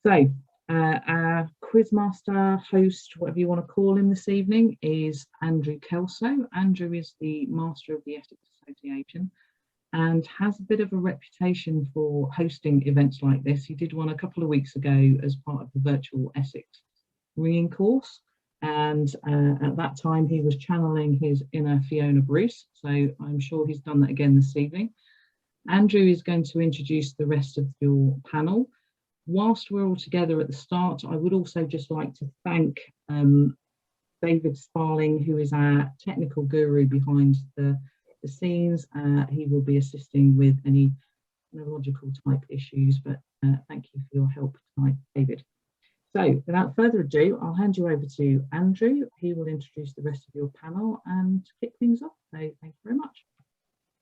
So our quizmaster, host, whatever you want to call him this evening, is Andrew Kelso. Andrew is the master of the Ethics Association and has a bit of a reputation for hosting events like this. He did one a couple of weeks ago as part of the virtual Essex ringing course. And at that time, he was channeling his inner Fiona Bruce. So I'm sure he's done that again this evening. Andrew is going to introduce the rest of your panel. Whilst we're all together at the start, I would also just like to thank David Sparling, who is our technical guru behind the scenes. He will be assisting with any technological type issues, but thank you for your help tonight, David. So without further ado, I'll hand you over to Andrew. He will introduce the rest of your panel and kick things off. So thank you very much.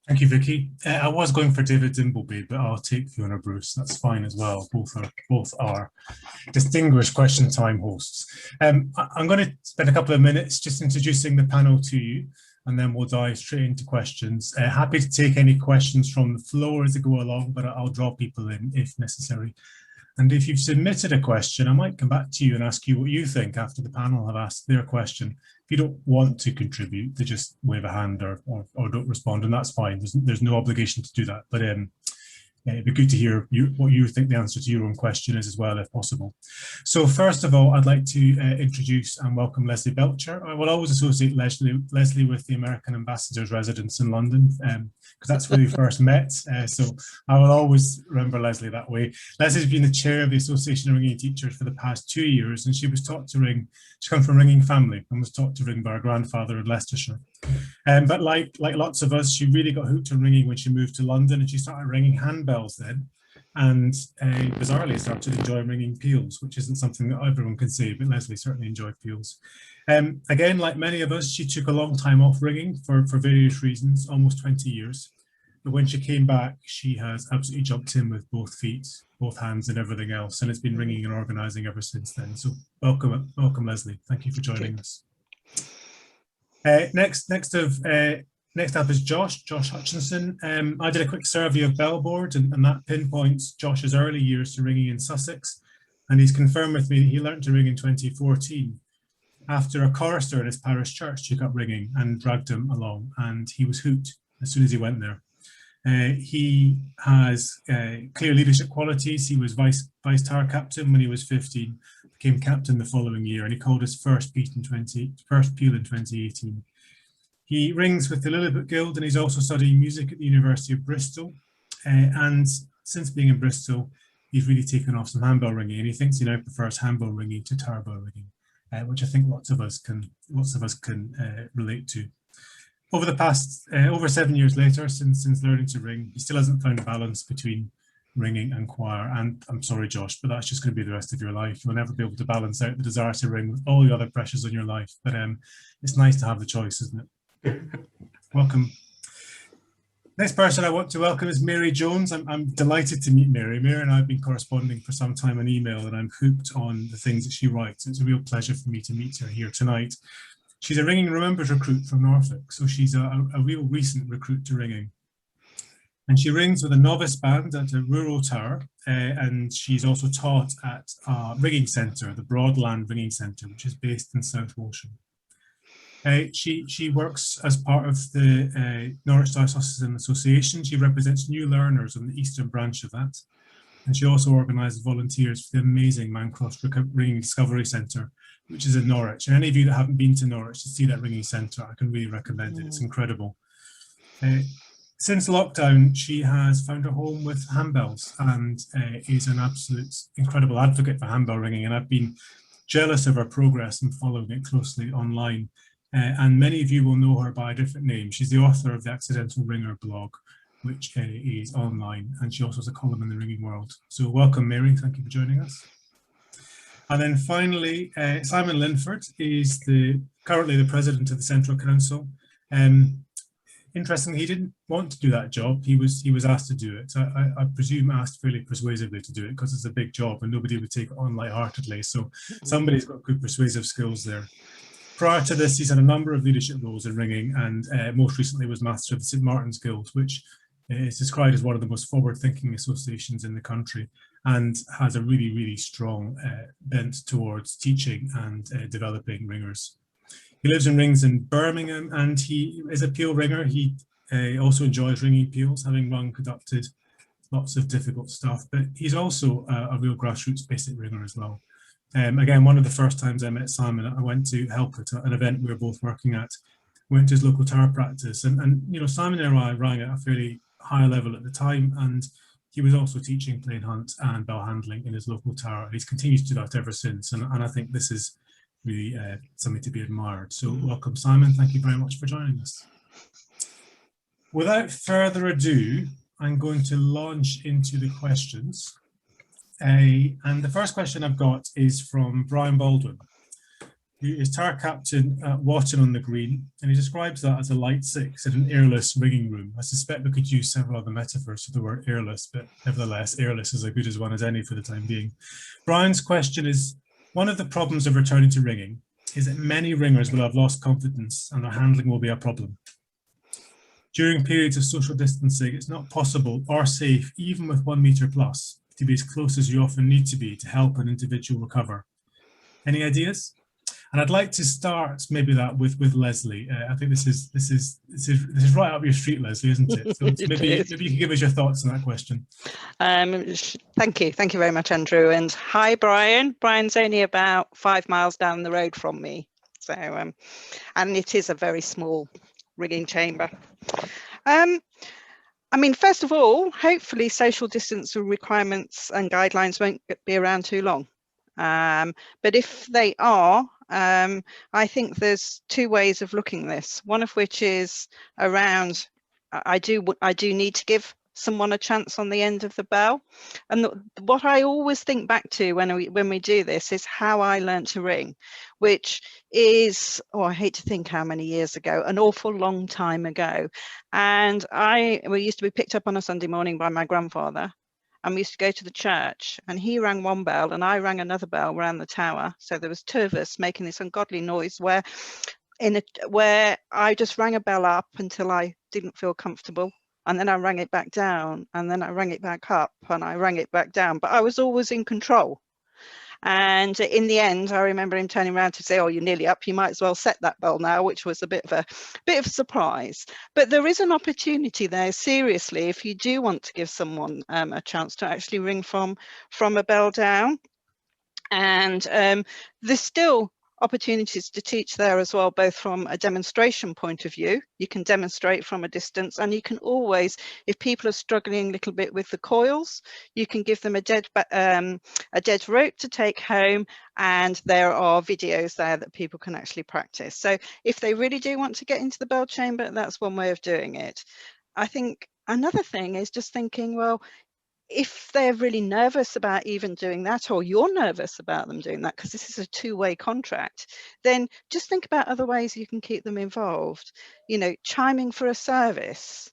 Thank you, Vicky. I was going for David Dimbleby, but I'll take Fiona Bruce. That's fine as well. Both are distinguished question time hosts. I'm going to spend a couple of minutes just introducing the panel to you, and then we'll dive straight into questions. Happy to take any questions from the floor as they go along, but I'll draw people in if necessary. And if you've submitted a question, I might come back to you and ask you what you think after the panel have asked their question. If you don't want to contribute, they just wave a hand or don't respond, and that's fine. There's no obligation to do that. But it'd be good to hear what you think the answer to your own question is as well, if possible. So first of all, I'd like to introduce and welcome Lesley Belcher. I will always associate Lesley with the American Ambassador's residence in London, because that's where we first met. So I will always remember Lesley that way. Lesley's been the chair of the Association of Ringing Teachers for the past 2 years, and she was taught to ring. She comes from a ringing family and was taught to ring by her grandfather in Leicestershire. But like lots of us, she really got hooked on ringing when she moved to London, and she started ringing handbells then, and bizarrely started enjoying ringing peals, which isn't something that everyone can say, but Lesley certainly enjoyed peals. Again, like many of us, she took a long time off ringing for various reasons, almost 20 years. But when she came back, she has absolutely jumped in with both feet, both hands and everything else, and it's been ringing and organising ever since then. So welcome Lesley. Thank you for joining us. Next up is Josh Hutchinson. I did a quick survey of Bellboard, and that pinpoints Josh's early years to ringing in Sussex, and he's confirmed with me that he learnt to ring in 2014 after a chorister in his parish church took up ringing and dragged him along, and he was hooked as soon as he went there. He has clear leadership qualities. He was vice tower captain when he was 15, became captain the following year, and he called his first peal in 2018. He rings with the Lilliput Guild, and he's also studying music at the University of Bristol. And since being in Bristol, he's really taken off some handbell ringing, and he thinks he now prefers handbell ringing to tower bell ringing, which I think lots of us can relate to. Over the past, over 7 years later, since learning to ring, he still hasn't found a balance between ringing and choir. And I'm sorry, Josh, but that's just going to be the rest of your life. You'll never be able to balance out the desire to ring with all the other pressures in your life. But it's nice to have the choice, isn't it? Welcome. Next person I want to welcome is Mary Jones. I'm delighted to meet Mary. Mary and I have been corresponding for some time on email, and I'm hooked on the things that she writes. It's a real pleasure for me to meet her here tonight. She's a Ringing Remembers recruit from Norfolk, so she's a real recent recruit to ringing. And she rings with a novice band at a rural tower, and she's also taught at a ringing centre, the Broadland Ringing Centre, which is based in South Walsham. She works as part of the Norwich Diocesan Association. She represents new learners on the eastern branch of that. And she also organises volunteers for the amazing Mancroft Ringing Discovery Centre, which is in Norwich. And any of you that haven't been to Norwich to see that ringing centre, I can really recommend it. It's incredible. Since lockdown, she has found a home with handbells and is an absolute incredible advocate for handbell ringing. And I've been jealous of her progress and following it closely online. And many of you will know her by a different name. She's the author of the Accidental Ringer blog, which is online, and she also has a column in the Ringing World. So welcome, Mary. Thank you for joining us. And then finally, Simon Linford is currently the president of the Central Council. Interestingly, he didn't want to do that job. He was asked to do it. I presume asked fairly persuasively to do it because it's a big job and nobody would take it on lightheartedly. So somebody's got good persuasive skills there. Prior to this, he's had a number of leadership roles in ringing, and most recently was master of the St Martin's Guild, which is described as one of the most forward-thinking associations in the country. and has a really, really strong bent towards teaching and developing ringers. He lives and rings in Birmingham, and he is a peal ringer. He also enjoys ringing peals, having rung, conducted lots of difficult stuff, but he's also a real grassroots basic ringer as well. Again, one of the first times I met Simon, I went to help at an event we were both working at, went to his local tower practice, and you know, Simon and I rang at a fairly high level at the time, and he was also teaching plain hunt and bell handling in his local tower. He's continued to do that ever since, and I think this is really something to be admired. So welcome, Simon. Thank you very much for joining us. Without further ado, I'm going to launch into the questions. And the first question I've got is from Brian Baldwin, who is tower captain at Watton on the Green, and he describes that as a light six in an airless rigging room. I suspect we could use several other metaphors for the word airless, but nevertheless, airless is as good as one as any for the time being. Brian's question is, one of the problems of returning to ringing is that many ringers will have lost confidence and their handling will be a problem. During periods of social distancing, it's not possible or safe, even with 1 metre plus, to be as close as you often need to be to help an individual recover. Any ideas? And I'd like to start maybe that with Lesley. I think this is right up your street, Lesley, isn't it? So maybe you can give us your thoughts on that question. Thank you very much, Andrew, and hi, Brian. Brian's only about 5 miles down the road from me, so and it is a very small rigging chamber. I mean, first of all, hopefully social distance requirements and guidelines won't be around too long. But if they are, I think there's two ways of looking at this. One of which is around, I do need to give someone a chance on the end of the bell. And what I always think back to when we do this is how I learned to ring, which is, I hate to think how many years ago, an awful long time ago. And we used to be picked up on a Sunday morning by my grandfather, and we used to go to the church, and he rang one bell and I rang another bell around the tower. So there was two of us making this ungodly noise where I just rang a bell up until I didn't feel comfortable. And then I rang it back down, and then I rang it back up, and I rang it back down. But I was always in control. And in the end, I remember him turning around to say, "Oh, you're nearly up. You might as well set that bell now," which was a bit of a surprise. But there is an opportunity there, seriously, if you do want to give someone a chance to actually ring from a bell down. And there's still opportunities to teach there as well, both from a demonstration point of view. You can demonstrate from a distance, and you can always, if people are struggling a little bit with the coils, you can give them a dead rope to take home, and there are videos there that people can actually practice. So if they really do want to get into the bell chamber, that's one way of doing it. I think another thing is just thinking, well, if they're really nervous about even doing that, or you're nervous about them doing that, because this is a two-way contract, then just think about other ways you can keep them involved. You know, chiming for a service,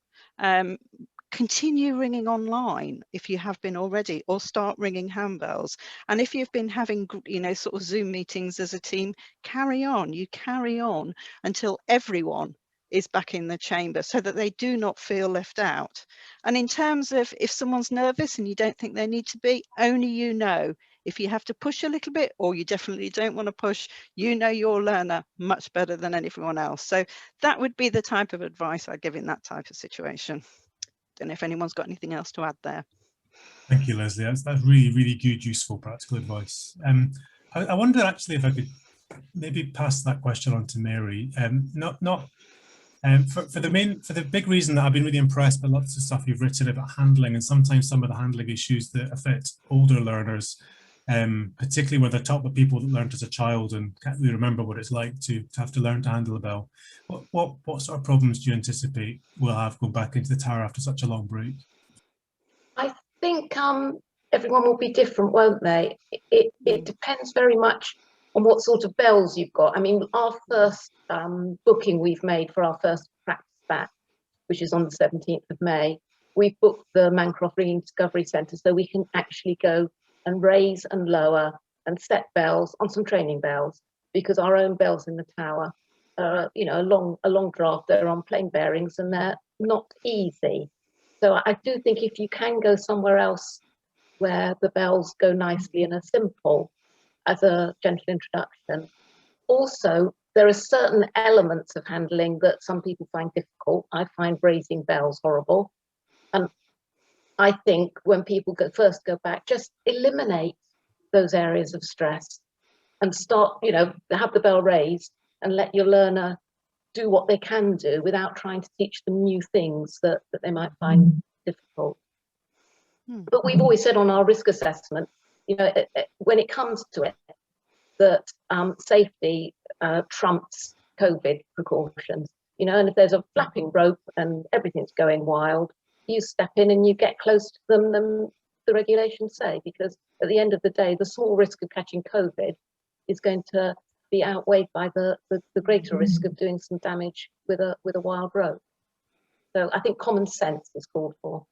continue ringing online if you have been already, or start ringing handbells. And if you've been having, sort of Zoom meetings as a team, carry on. You carry on until everyone is back in the chamber, so that they do not feel left out. And in terms of if someone's nervous and you don't think they need to be, only you know. If you have to push a little bit, or you definitely don't want to push, you know your learner much better than anyone else. So that would be the type of advice I'd give in that type of situation. Don't know if anyone's got anything else to add there. Thank you, Lesley. That's really, really good, useful, practical advice. I wonder actually if I could maybe pass that question on to Mary. For the big reason that I've been really impressed by lots of stuff you've written about handling, and sometimes some of the handling issues that affect older learners, particularly where they're taught by people that learned as a child and can't really remember what it's like to have to learn to handle a bell. What sort of problems do you anticipate we'll have going back into the tower after such a long break? I think everyone will be different, won't they? It depends very much on what sort of bells you've got. I mean, our first booking we've made for our first practice back, which is on the 17th of May, we've booked the Mancroft Ringing Discovery Centre, so we can actually go and raise and lower and set bells on some training bells, because our own bells in the tower are, a long draft. They're on plain bearings and they're not easy. So I do think if you can go somewhere else where the bells go nicely and are simple as a gentle introduction. Also, there are certain elements of handling that some people find difficult. I find raising bells horrible. And I think when people first go back, just eliminate those areas of stress and start, you know, have the bell raised and let your learner do what they can do without trying to teach them new things that they might find difficult. But we've always said on our risk assessment, you know, when it comes to it, that safety trumps COVID precautions, you know, and if there's a flapping rope and everything's going wild, you step in and you get close to them than the regulations say, because at the end of the day, the small risk of catching COVID is going to be outweighed by the greater risk of doing some damage with a wild rope. So I think common sense is called for.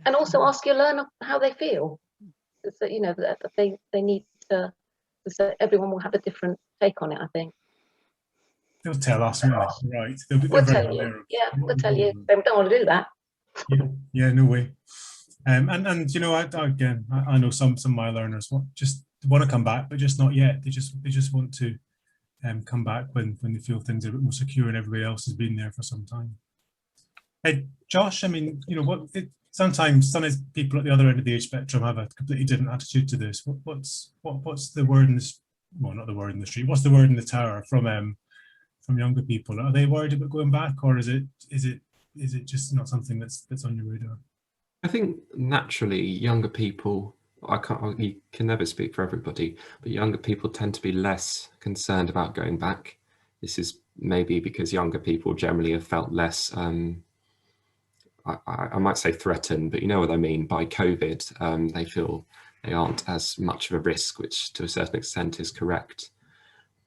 And also ask your learner how they feel. So, you know, that they need to, so everyone will have a different take on it, I think. They'll tell us, won't they? Right. We'll tell you. Yeah, we'll tell you. They don't want to do that. Yeah, no way. And you know, I know some of my learners just want to come back, but just not yet. They just want to come back when they feel things are a bit more secure and everybody else has been there for some time. Josh, I mean, you know, sometimes people at the other end of the age spectrum have a completely different attitude to this. What's the word in this? Well, not the word in the street. What's the word in the tower from younger people? Are they worried about going back, or is it just not something that's on your radar? I think naturally younger people, you can never speak for everybody, but younger people tend to be less concerned about going back. This is maybe because younger people generally have felt less, I might say threatened, but you know what I mean, by COVID. They feel they aren't as much of a risk, which to a certain extent is correct.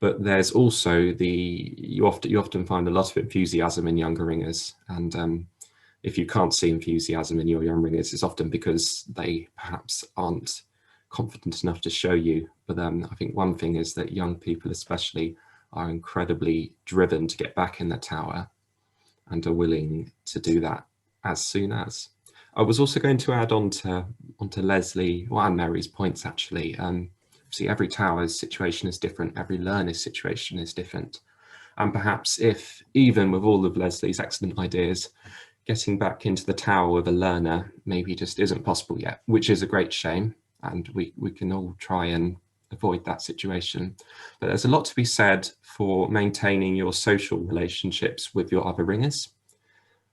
But there's also you often find a lot of enthusiasm in younger ringers, and if you can't see enthusiasm in your young ringers, it's often because they perhaps aren't confident enough to show you. But I think one thing is that young people especially are incredibly driven to get back in the tower and are willing to do that as soon as. I was also going to add on to Lesley, and Mary's points actually. See, every tower's situation is different, every learner's situation is different. And perhaps if, even with all of Lesley's excellent ideas, getting back into the tower with a learner maybe just isn't possible yet, which is a great shame. And we can all try and avoid that situation. But there's a lot to be said for maintaining your social relationships with your other ringers.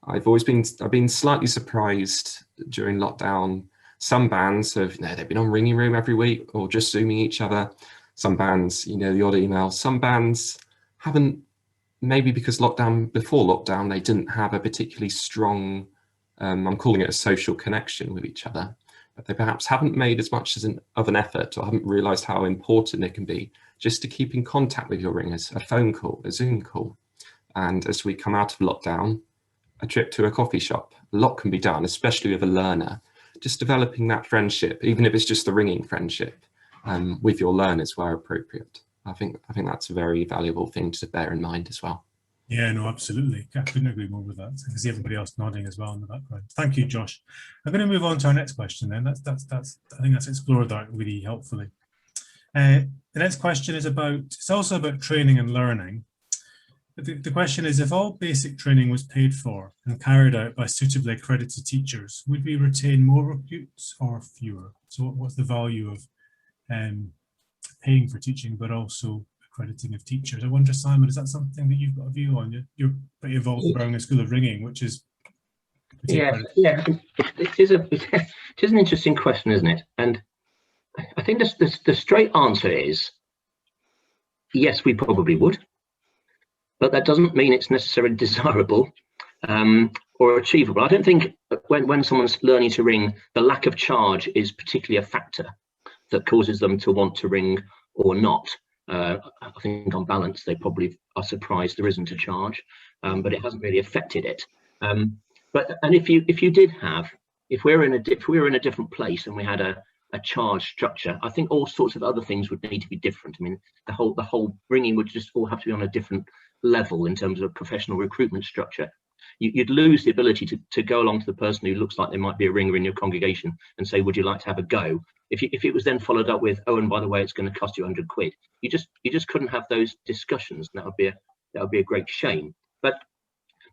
I've been slightly surprised during lockdown. Some bands have, they've been on Ringing Room every week or just Zooming each other. Some bands, the odd email. Some bands haven't, maybe because before lockdown, they didn't have a particularly strong, I'm calling it a social connection with each other. But they perhaps haven't made as much of an effort, or haven't realised how important it can be just to keep in contact with your ringers, a phone call, a Zoom call. And as we come out of lockdown, a trip to a coffee shop, a lot can be done, especially with a learner, just developing that friendship, even if it's just the ringing friendship, with your learners where appropriate. I think that's a very valuable thing to bear in mind as well. Yeah, no, absolutely. I couldn't agree more with that. I can see everybody else nodding as well in the background. Thank you, Josh. I'm going to move on to our next question then. I think that's explored that really helpfully. The next question is it's also about training and learning. The question is, if all basic training was paid for and carried out by suitably accredited teachers, would we retain more recruits or fewer? So what's the value of paying for teaching, but also accrediting of teachers? I wonder, Simon, is that something that you've got a view on? You're pretty involved in Birmingham School of Ringing, which is... Yeah, it is an interesting question, isn't it? And I think the straight answer is, yes, we probably would. But that doesn't mean it's necessarily desirable or achievable. I don't think when someone's learning to ring, the lack of charge is particularly a factor that causes them to want to ring or not. I think on balance, they probably are surprised there isn't a charge, but it hasn't really affected it. But if we were in a different place and we had a charge structure, I think all sorts of other things would need to be different. I mean, the whole ringing would just all have to be on a different level in terms of professional recruitment structure. You'd lose the ability to go along to the person who looks like they might be a ringer in your congregation and say, would you like to have a go? If it was then followed up with, oh, and by the way, it's going to cost you 100 quid. You just couldn't have those discussions. And that would be a great shame. But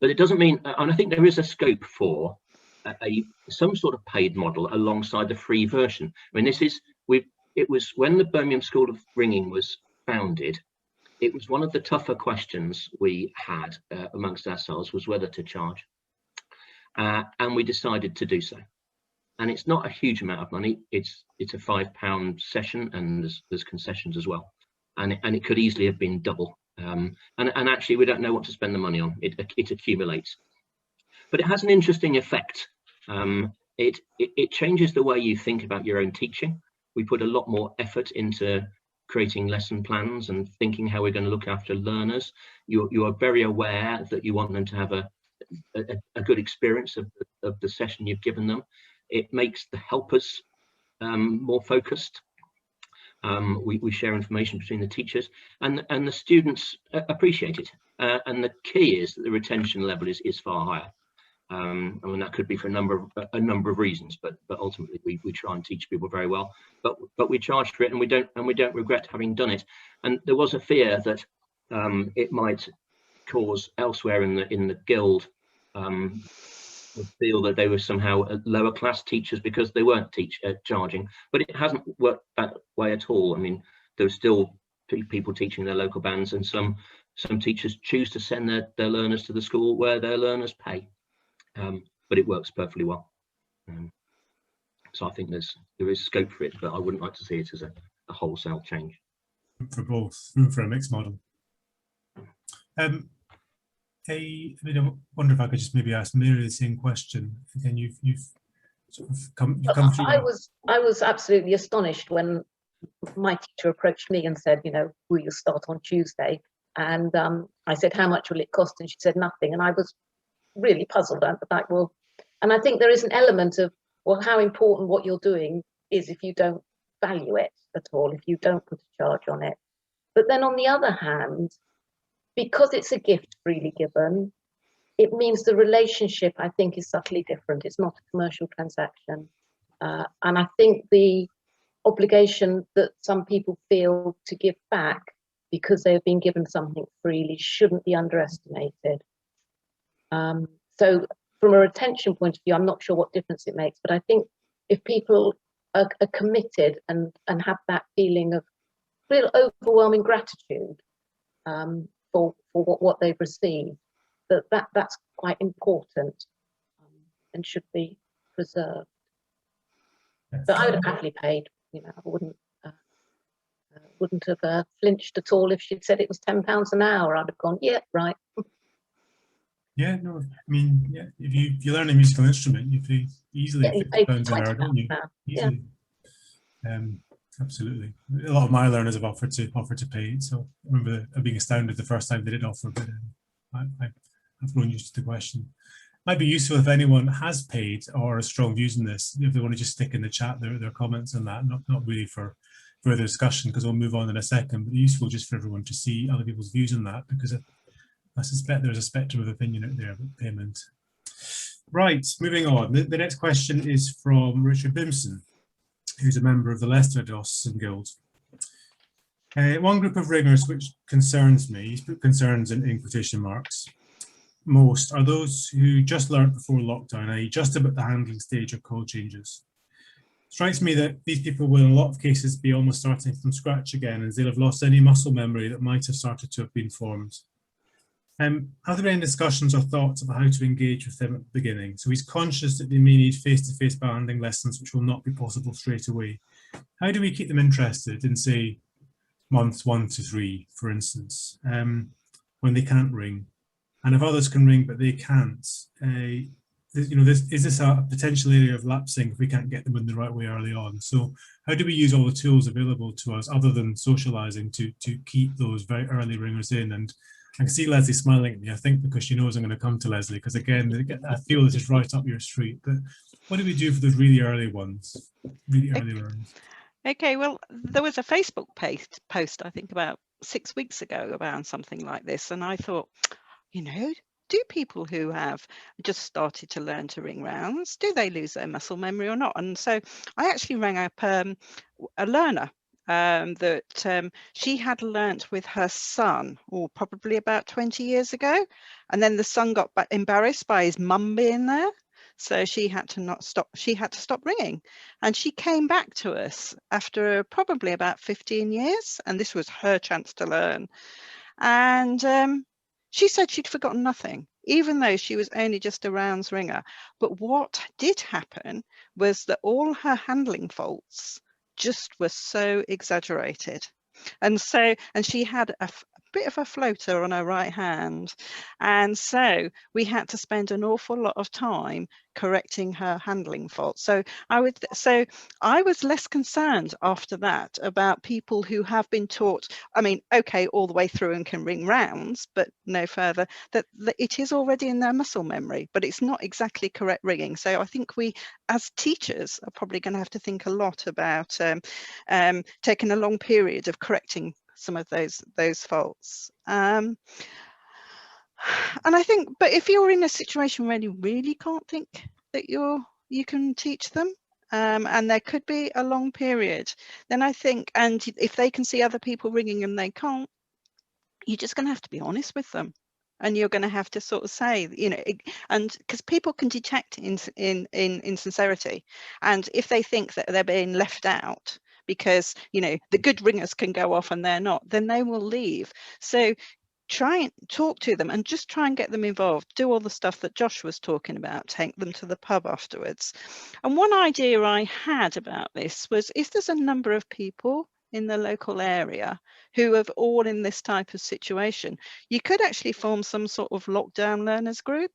it doesn't mean, and I think there is a scope for some sort of paid model alongside the free version. I mean, it was when the Birmingham School of Ringing was founded, it was one of the tougher questions we had amongst ourselves was whether to charge. And we decided to do so. And it's not a huge amount of money. It's a £5 session, and there's concessions as well. And it could easily have been double. And actually, we don't know what to spend the money on. It accumulates. But it has an interesting effect. It changes the way you think about your own teaching. We put a lot more effort into creating lesson plans and thinking how we're going to look after learners. You are very aware that you want them to have a good experience of the session you've given them. It makes the helpers more focused. We share information between the teachers, and the students appreciate it. And the key is that the retention level is far higher. I mean, that could be for a number of reasons, but ultimately we try and teach people very well. But we charge for it, and we don't regret having done it. And there was a fear that it might cause elsewhere in the guild feel that they were somehow lower class teachers because they weren't charging, but it hasn't worked that way at all. I mean, there's still people teaching their local bands, and some teachers choose to send their learners to the school where their learners pay. But it works perfectly well. So I think there is scope for it, but I wouldn't like to see it as a wholesale change. For both, room for a mixed model. I wonder if I could just maybe ask Mary the same question. Again, you've sort of come through. I was absolutely astonished when my teacher approached me and said, will you start on Tuesday? And I said, how much will it cost? And she said nothing. And I was really puzzled at that. Well, and I think there is an element of, well, how important what you're doing is if you don't value it at all, if you don't put a charge on it. But then on the other hand, because it's a gift freely given, it means the relationship, I think, is subtly different. It's not a commercial transaction. And I think the obligation that some people feel to give back because they have been given something freely shouldn't be underestimated. So from a retention point of view, I'm not sure what difference it makes, but I think if people are committed and have that feeling of real overwhelming gratitude for what they've received, that's quite important and should be preserved. But I would have happily paid. I wouldn't have flinched at all if she'd said it was £10 an hour. I'd have gone, yeah, right. Yeah, no, I mean, yeah, if you learn a musical instrument, you pay easily £50 an hour, don't you? Easily. Yeah. Absolutely. A lot of my learners have offered to pay it, so I remember being astounded the first time they did offer, but I've grown used to the question. Might be useful if anyone has paid or has strong views on this, if they want to just stick in the chat their comments on that, not really for further discussion, because we'll move on in a second, but useful just for everyone to see other people's views on that, because I suspect there's a spectrum of opinion out there about payment. Right, moving on. The next question is from Richard Bimson, who's a member of the Leicester Diocesan Guild. One group of ringers which concerns me, he's put concerns in quotation marks, most are those who just learnt before lockdown, i.e. just about the handling stage of call changes. Strikes me that these people will in a lot of cases be almost starting from scratch again, as they'll have lost any muscle memory that might have started to have been formed. Are there any discussions or thoughts about how to engage with them at the beginning? So he's conscious that they may need face-to-face banding lessons, which will not be possible straight away. How do we keep them interested in, say, months 1 to 3, for instance, when they can't ring? And if others can ring but they can't, is this a potential area of lapsing if we can't get them in the right way early on? So how do we use all the tools available to us other than socialising to keep those very early ringers in? And I can see Lesley smiling at me, I think because she knows I'm going to come to Lesley, because again, I feel this is right up your street. But what do we do for those really early ones, really early learners? Okay, well, there was a Facebook post, I think about 6 weeks ago, about something like this. And I thought, do people who have just started to learn to ring rounds, do they lose their muscle memory or not? And so I actually rang up a learner that she had learnt with her son, or probably about 20 years ago, and then the son got embarrassed by his mum being there. So she had to stop ringing, and she came back to us after probably about 15 years, and this was her chance to learn. And she said she'd forgotten nothing, even though she was only just a rounds ringer. But what did happen was that all her handling faults just were so exaggerated. And she had a bit of a floater on her right hand, and so we had to spend an awful lot of time correcting her handling faults. So I was less concerned after that about people who have been taught, I mean, okay, all the way through and can ring rounds, but no further, that it is already in their muscle memory, but it's not exactly correct ringing. So I think we, as teachers, are probably going to have to think a lot about taking a long period of correcting some of those faults. And I think, but if you're in a situation where you really can't think that you can teach them, and there could be a long period, then I think, and if they can see other people ringing and they can't, you're just going to have to be honest with them. And you're going to have to sort of say, you know, and because people can detect insincerity, and if they think that they're being left out because, you know, the good ringers can go off and they're not, then they will leave. So try and talk to them and just try and get them involved. Do all the stuff that Josh was talking about, take them to the pub afterwards. And one idea I had about this was, if there's a number of people in the local area who are all in this type of situation, you could actually form some sort of lockdown learners group,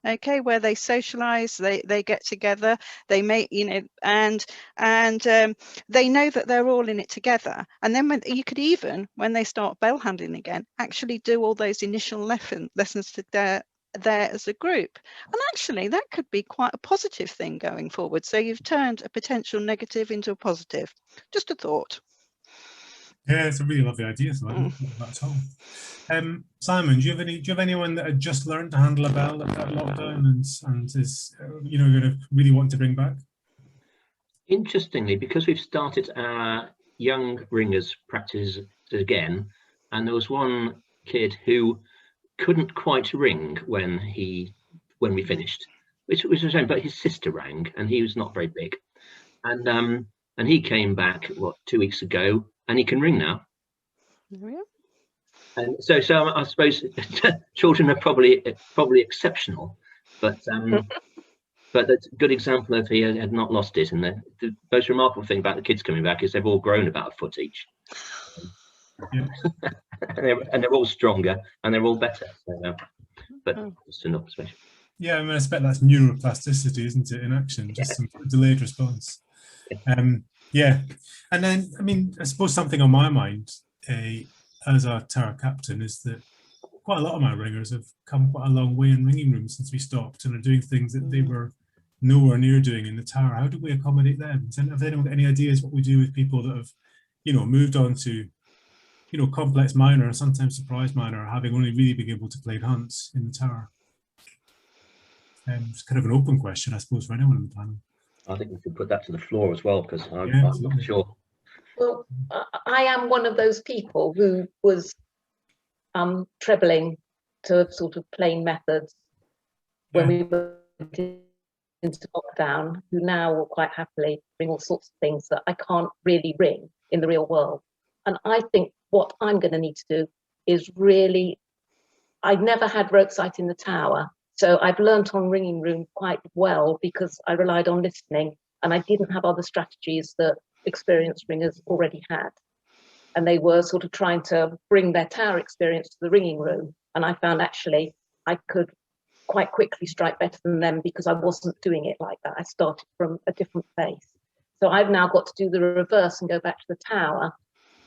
okay, where they socialize, they get together, they make, you know, and they know that they're all in it together. And then when you could even, when they start bell handling again, actually do all those initial lessons to there as a group. And actually that could be quite a positive thing going forward. So you've turned a potential negative into a positive. Just a thought. Yeah, it's a really lovely idea. So I don't think about at all. Simon, do you have anyone that had just learned to handle a bell at lockdown and is you know, going to really want to bring back? Interestingly, because we've started our young ringers practice again, and there was one kid who couldn't quite ring when we finished, which was a shame. But his sister rang, and he was not very big, and he came back 2 weeks ago, and he can ring now. Yeah. And so I suppose children are probably exceptional, but that's a good example of he had not lost it. And the most remarkable thing about the kids coming back is they've all grown about a foot each. Yeah. and they're all stronger and they're all better. So, but just an observation. Yeah, I mean, I expect that's neuroplasticity, isn't it, in action? Just some delayed response. Yeah, and then, I mean, I suppose something on my mind as a tower captain is that quite a lot of my ringers have come quite a long way in ringing rooms since we stopped and are doing things that they were nowhere near doing in the tower. How do we accommodate them? Have anyone got any ideas what we do with people that have, you know, moved on to, you know, complex minor, sometimes surprise minor, having only really been able to play hunts in the tower? It's kind of an open question, I suppose, for anyone in the panel. I think we should put that to the floor as well, because I'm not sure. Well, I am one of those people who was trebling to sort of plain methods when we went into lockdown, who now will quite happily ring all sorts of things that I can't really ring in the real world. And I think what I'm going to need to do is really, I've never had rote sight in the tower, so I've learnt on ringing room quite well because I relied on listening and I didn't have other strategies that experienced ringers already had. And they were sort of trying to bring their tower experience to the ringing room. And I found actually I could quite quickly strike better than them because I wasn't doing it like that. I started from a different place. So I've now got to do the reverse and go back to the tower,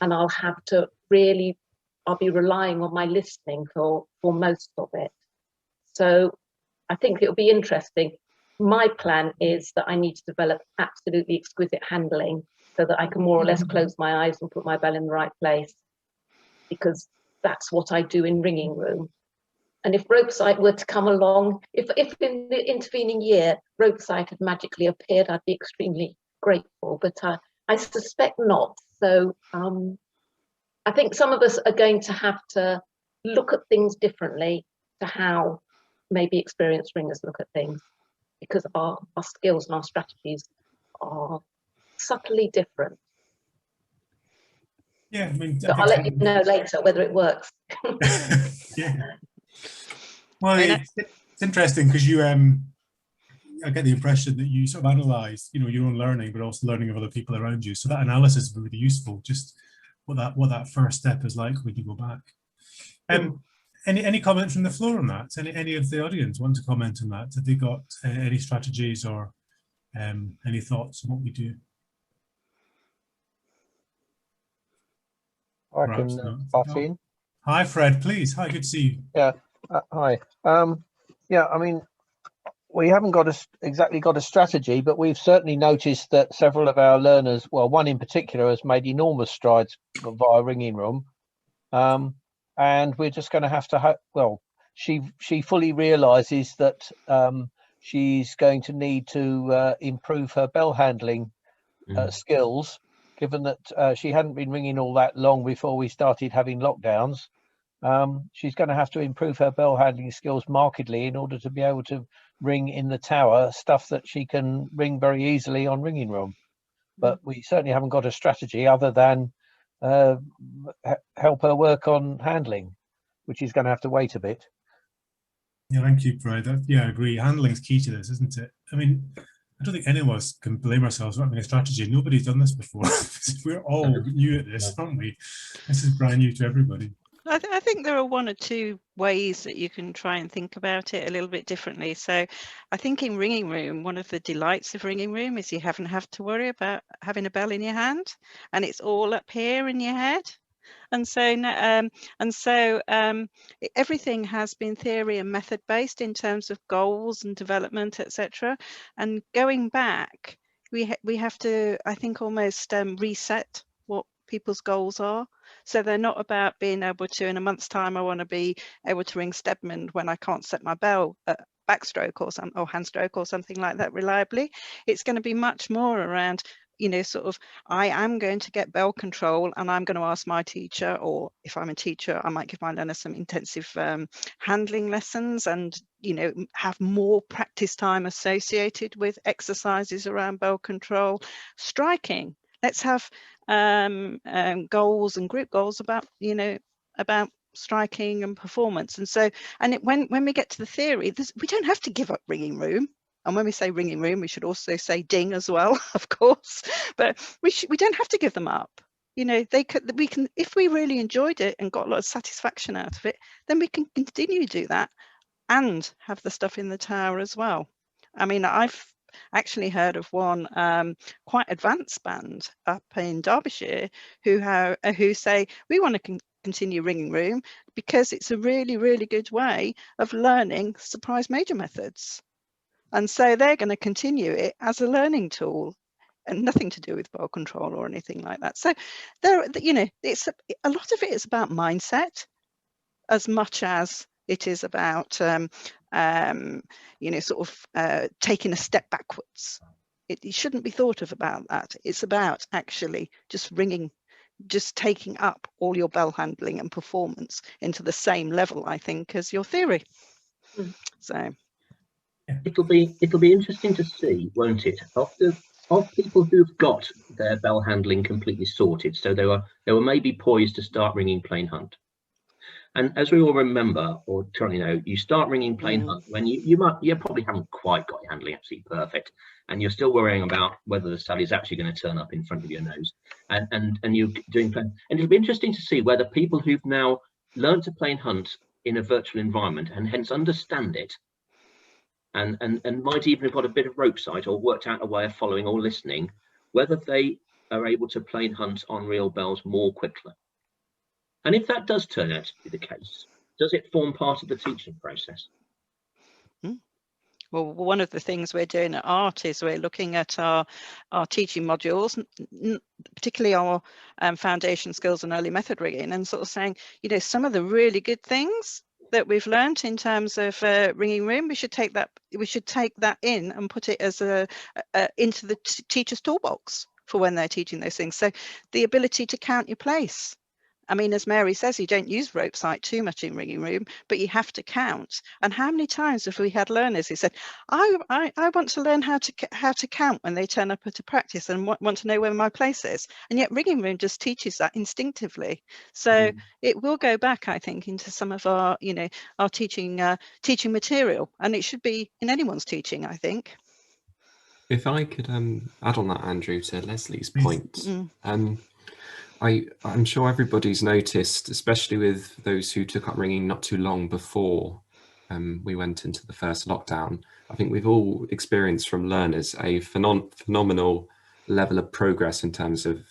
and I'll have to really, I'll be relying on my listening for most of it. So I think it'll be interesting. My plan is that I need to develop absolutely exquisite handling so that I can more or less close my eyes and put my bell in the right place, because that's what I do in ringing room. And if Ropesight were to come along, if in the intervening year Ropesight had magically appeared, I'd be extremely grateful. But I suspect not. So I think some of us are going to have to look at things differently to how maybe experienced ringers look at things, because our skills and our strategies are subtly different. Yeah, I mean, So I'll let you know later whether it works. Yeah. Well, it's interesting because you, I get the impression that you sort of analyse, you know, your own learning, but also learning of other people around you. So that analysis is really useful. Just what that first step is like when you go back. Any comments from the floor on that? Any of the audience want to comment on that? Have they got any strategies or any thoughts on what we do? I can pop in. Hi, Fred, please. Hi, good to see you. Yeah, hi. Yeah, I mean, we haven't exactly got a strategy, but we've certainly noticed that several of our learners, well, one in particular, has made enormous strides via Ringing Room. And we're just going to have to, well, she fully realises that she's going to need to improve her bell handling skills, given that she hadn't been ringing all that long before we started having lockdowns. She's going to have to improve her bell handling skills markedly in order to be able to ring in the tower stuff that she can ring very easily on Ringing Room. But we certainly haven't got a strategy other than help her work on handling, which is going to have to wait a bit. Yeah, thank you, Fred. Yeah, I agree. Handling's key to this, isn't it? I mean, I don't think any of us can blame ourselves for having a strategy. Nobody's done this before. We're all new at this, aren't we? This is brand new to everybody. I think there are one or two ways that you can try and think about it a little bit differently. So I think in Ringing Room, one of the delights of Ringing Room is you haven't have to worry about having a bell in your hand, and it's all up here in your head. And so everything has been theory and method based in terms of goals and development, etc. And going back, we have to, I think, almost reset what people's goals are. So they're not about being able to, in a month's time, I want to be able to ring Stedman when I can't set my bell backstroke or hand stroke or something like that reliably. It's going to be much more around, you know, sort of, I am going to get bell control and I'm going to ask my teacher, or if I'm a teacher, I might give my learners some intensive handling lessons and, you know, have more practice time associated with exercises around bell control. Striking, let's have goals and group goals about, you know, about striking and performance. And so, and when we get to the theory, we don't have to give up Ringing Room. And when we say Ringing Room, we should also say ding as well, of course. But we don't have to give them up. You know, we can, if we really enjoyed it and got a lot of satisfaction out of it, then we can continue to do that and have the stuff in the tower as well. I mean, I've actually heard of one quite advanced band up in Derbyshire who say we want to continue Ringing Room because it's a really, really good way of learning surprise major methods. And so they're going to continue it as a learning tool and nothing to do with bell control or anything like that. So there, you know, it's a lot of it is about mindset as much as it is about, you know, sort of taking a step backwards. It shouldn't be thought of about that. It's about actually just taking up all your bell handling and performance into the same level, I think, as your theory. So it'll be interesting to see, won't it, of people who've got their bell handling completely sorted. So they were maybe poised to start ringing plain hunt. And as we all remember, or currently know, you start ringing plain hunt when you probably haven't quite got your handling absolutely perfect, and you're still worrying about whether the sally is actually going to turn up in front of your nose, and you're doing plain. And it'll be interesting to see whether people who've now learned to plain hunt in a virtual environment and hence understand it, and might even have got a bit of rope sight or worked out a way of following or listening, whether they are able to plain hunt on real bells more quickly. And if that does turn out to be the case, does it form part of the teaching process? Well, one of the things we're doing at ART is we're looking at our teaching modules, particularly our foundation skills and early method rigging, and sort of saying, you know, some of the really good things that we've learnt in terms of ringing room, we should take that in and put it as into the teacher's toolbox for when they're teaching those things. So the ability to count your place. I mean, as Mary says, you don't use rope sight too much in ringing room, but you have to count. And how many times have we had learners who said, I want to learn how to count when they turn up at a practice and want to know where my place is. And yet ringing room just teaches that instinctively. So it will go back, I think, into some of our, our teaching material, and it should be in anyone's teaching, I think. If I could add on that, Andrew, to Lesley's point. I'm sure everybody's noticed, especially with those who took up ringing not too long before we went into the first lockdown. I think we've all experienced from learners a phenomenal level of progress in terms of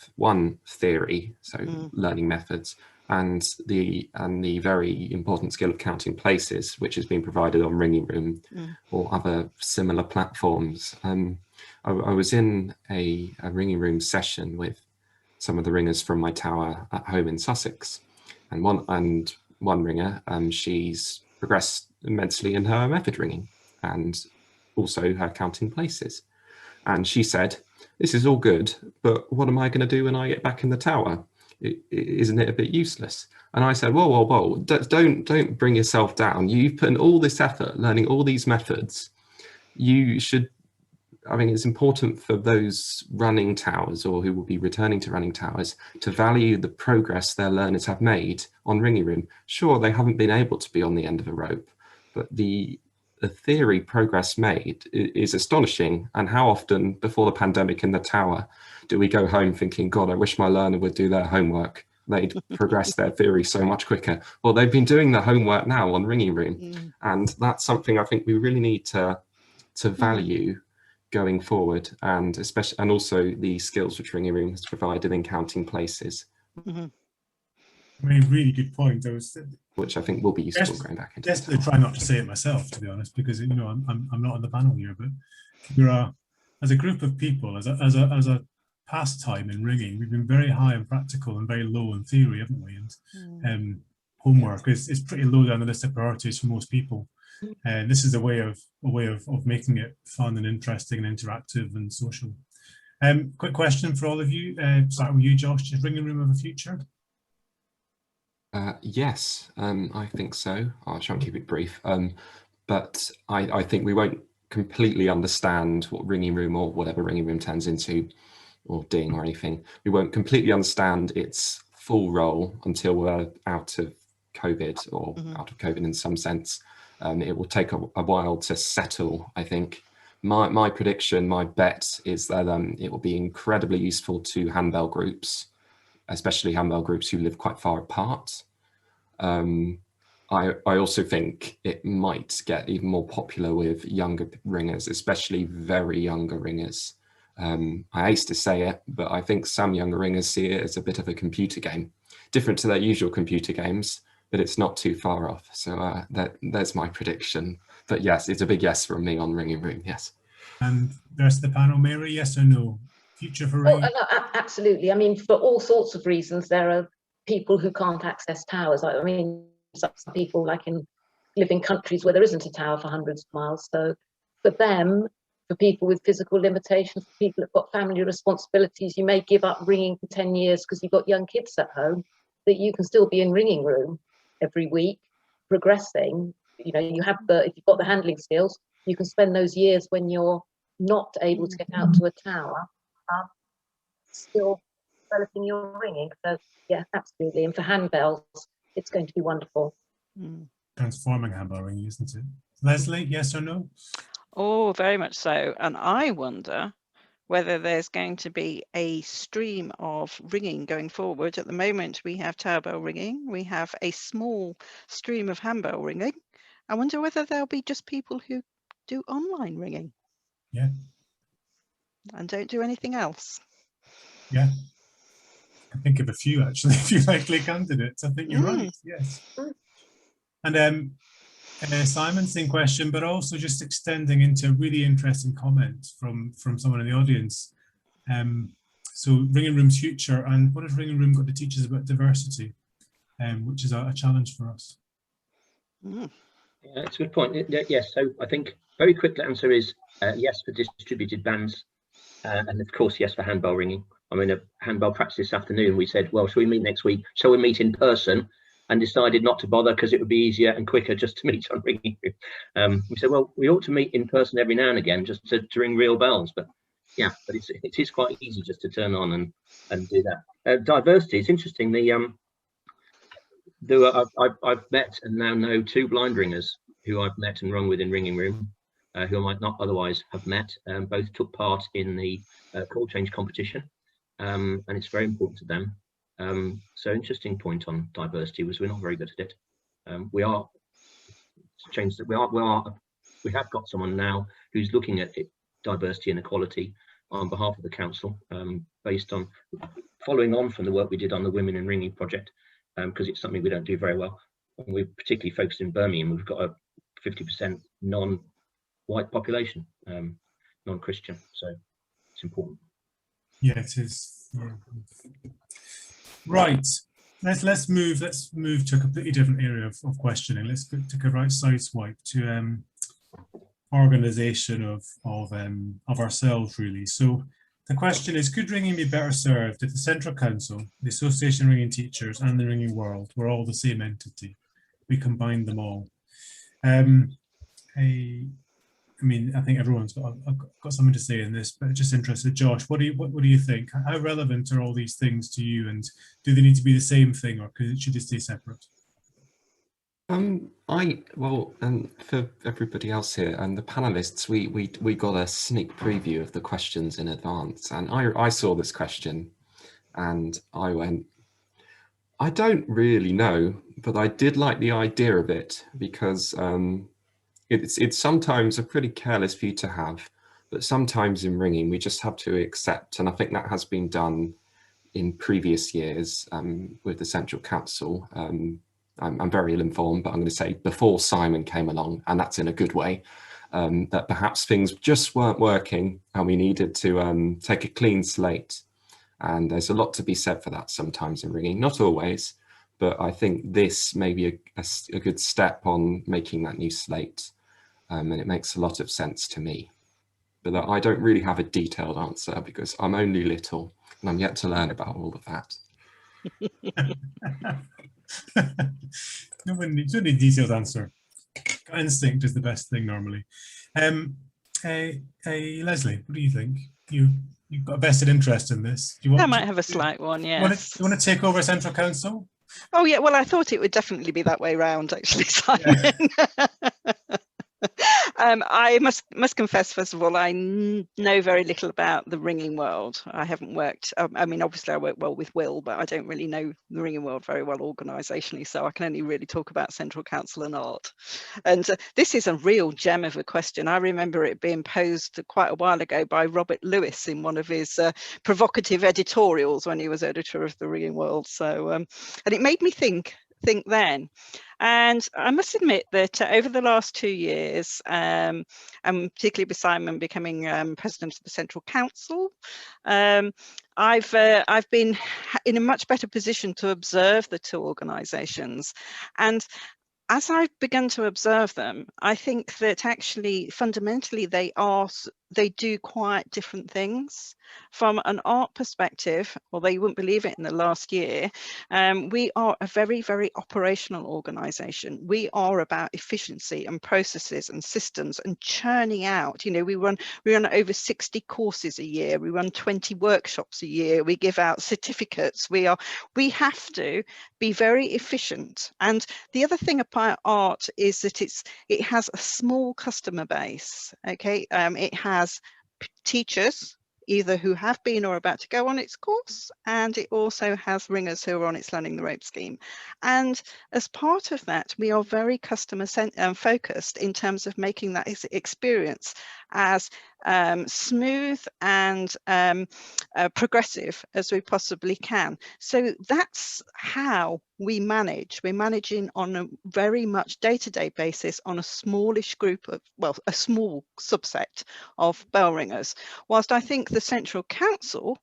theory, so learning methods, and the very important skill of counting places, which has been provided on Ringing Room or other similar platforms. I was in a Ringing Room session with some of the ringers from my tower at home in Sussex, and one ringer, she's progressed immensely in her method ringing and also her counting places. And she said, "This is all good, but what am I going to do when I get back in the tower? Isn't it a bit useless?" And I said, whoa, don't bring yourself down. You've put in all this effort learning all these methods. You should, I mean, it's important for those running towers or who will be returning to running towers to value the progress their learners have made on Ringing Room. Sure, they haven't been able to be on the end of a rope, but the theory progress made is astonishing. And how often before the pandemic in the tower do we go home thinking, God, I wish my learner would do their homework. They'd progress their theory so much quicker. Well, they've been doing the homework now on Ringing Room. And that's something I think we really need to value going forward, and especially, and also the skills which Ringing Room has provided in counting places. I mean, really good point. Which I think will be useful going back into. Desperately try not to say it myself, to be honest, because I'm not on the panel here, but we're as a group of people, as a pastime in ringing, we've been very high in practical and very low in theory, haven't we? And homework is pretty low down the list of priorities for most people. And this is a way of making it fun and interesting and interactive and social. Quick question for all of you. Starting with you, Josh. Does Ringing Room have a future? Yes, I think so. I'll try and keep it brief. But I think we won't completely understand what Ringing Room or whatever Ringing Room turns into, or Ding or anything. We won't completely understand its full role until we're out of COVID, or out of COVID in some sense. It will take a while to settle, I think. My prediction, my bet is that it will be incredibly useful to handbell groups, especially handbell groups who live quite far apart. I also think it might get even more popular with younger ringers, especially very younger ringers. I hate to say it, but I think some younger ringers see it as a bit of a computer game, different to their usual computer games, but it's not too far off. So there's my prediction. But yes, it's a big yes from me on Ringing Room, yes. And the rest of the panel, Mary, yes or no? Future for ringing? Oh, no, absolutely. I mean, for all sorts of reasons, there are people who can't access towers. I mean, some people live in countries where there isn't a tower for hundreds of miles. So for them, for people with physical limitations, for people who've got family responsibilities, you may give up ringing for 10 years because you've got young kids at home, that you can still be in Ringing Room every week, progressing. You know, you have if you've got the handling skills, you can spend those years when you're not able to get out to a tower, still developing your ringing. So yeah, absolutely. And for handbells, it's going to be wonderful. Transforming handbell ringing, isn't it? Lesley, yes or no? Oh, very much so. And I wonder whether there's going to be a stream of ringing going forward. At the moment, we have tower bell ringing. We have a small stream of handbell ringing. I wonder whether there'll be just people who do online ringing. Yeah. And don't do anything else. Yeah. I think of a few, actually, a few likely candidates. I think you're right, yes. And Simon, same question, but also just extending into a really interesting comment from someone in the audience. So Ringing Room's future, and what has Ringing Room got to teach us about diversity, which is a challenge for us? Mm. Yeah, that's a good point. Yes, so I think very quick answer is yes for distributed bands, and of course yes for handbell ringing. I'm in a handbell practice this afternoon. We said, well, shall we meet next week? Shall we meet in person? And decided not to bother because it would be easier and quicker just to meet on ringing. We said, well, we ought to meet in person every now and again just to ring real bells. But yeah, but it is quite easy just to turn on and do that. Diversity, it's interesting. I've met and now know 2 blind ringers who I've met and rung with in ringing room, who I might not otherwise have met. Both took part in the call change competition, and it's very important to them. So interesting point on diversity was we're not very good at it. We have got someone now who's looking at diversity and equality on behalf of the council, based on following on from the work we did on the Women in Ringing project, because it's something we don't do very well. And we're particularly focused in Birmingham. We've got a 50% non-white population, non-Christian, so it's important. Yeah, it is. Yeah. Right. Let's move to a completely different area of questioning. Let's take a right side swipe to organisation of ourselves, really. So the question is, could ringing be better served if the Central Council, the Association of Ringing Teachers and the Ringing World were all the same entity? We combined them all. I mean, I think everyone's got something to say in this, but just interested. Josh, what do you think? How relevant are all these things to you, and do they need to be the same thing, or should they stay separate? Well, and for everybody else here and the panelists, we got a sneak preview of the questions in advance, and I saw this question, and I went, I don't really know, but I did like the idea of it because it's sometimes a pretty careless view to have, but sometimes in ringing we just have to accept, and I think that has been done in previous years with the Central Council. I'm very ill-informed, but I'm going to say before Simon came along, and that's in a good way, that perhaps things just weren't working and we needed to take a clean slate. And there's a lot to be said for that sometimes in ringing, not always, but I think this may be a good step on making that new slate. And it makes a lot of sense to me. But I don't really have a detailed answer because I'm only little and I'm yet to learn about all of that. No one needs a detailed answer. Instinct is the best thing normally. Lesley, what do you think? You've got a vested interest in this. I might have a slight one, yes. You want to take over Central Council? Oh yeah, well I thought it would definitely be that way round, actually, Simon. Yeah. I must confess, first of all, I know very little about the ringing world. I haven't worked, I mean, obviously I work well with Will, but I don't really know the ringing world very well organisationally, so I can only really talk about Central Council and art. And this is a real gem of a question. I remember it being posed quite a while ago by Robert Lewis in one of his provocative editorials when he was editor of the ringing world. So, and it made me think then. And I must admit that over the last 2 years, and particularly with Simon becoming president of the Central Council, I've been in a much better position to observe the 2 organisations. And as I've begun to observe them, I think that actually fundamentally they do quite different things. From an art perspective, although you wouldn't believe it, in the last year, we are a very, very operational organisation. We are about efficiency and processes and systems and churning out. You know, we run over 60 courses a year. We run 20 workshops a year. We give out certificates. We have to be very efficient. And the other thing about art is that it has a small customer base. Okay, it has teachers either who have been or about to go on its course, and it also has ringers who are on its learning the ropes scheme. And as part of that, we are very customer focused in terms of making that experience as smooth and progressive as we possibly can. So that's how we manage. We're managing on a very much day-to-day basis on a smallish group of, well, a small subset of bell ringers. Whilst I think the Central Council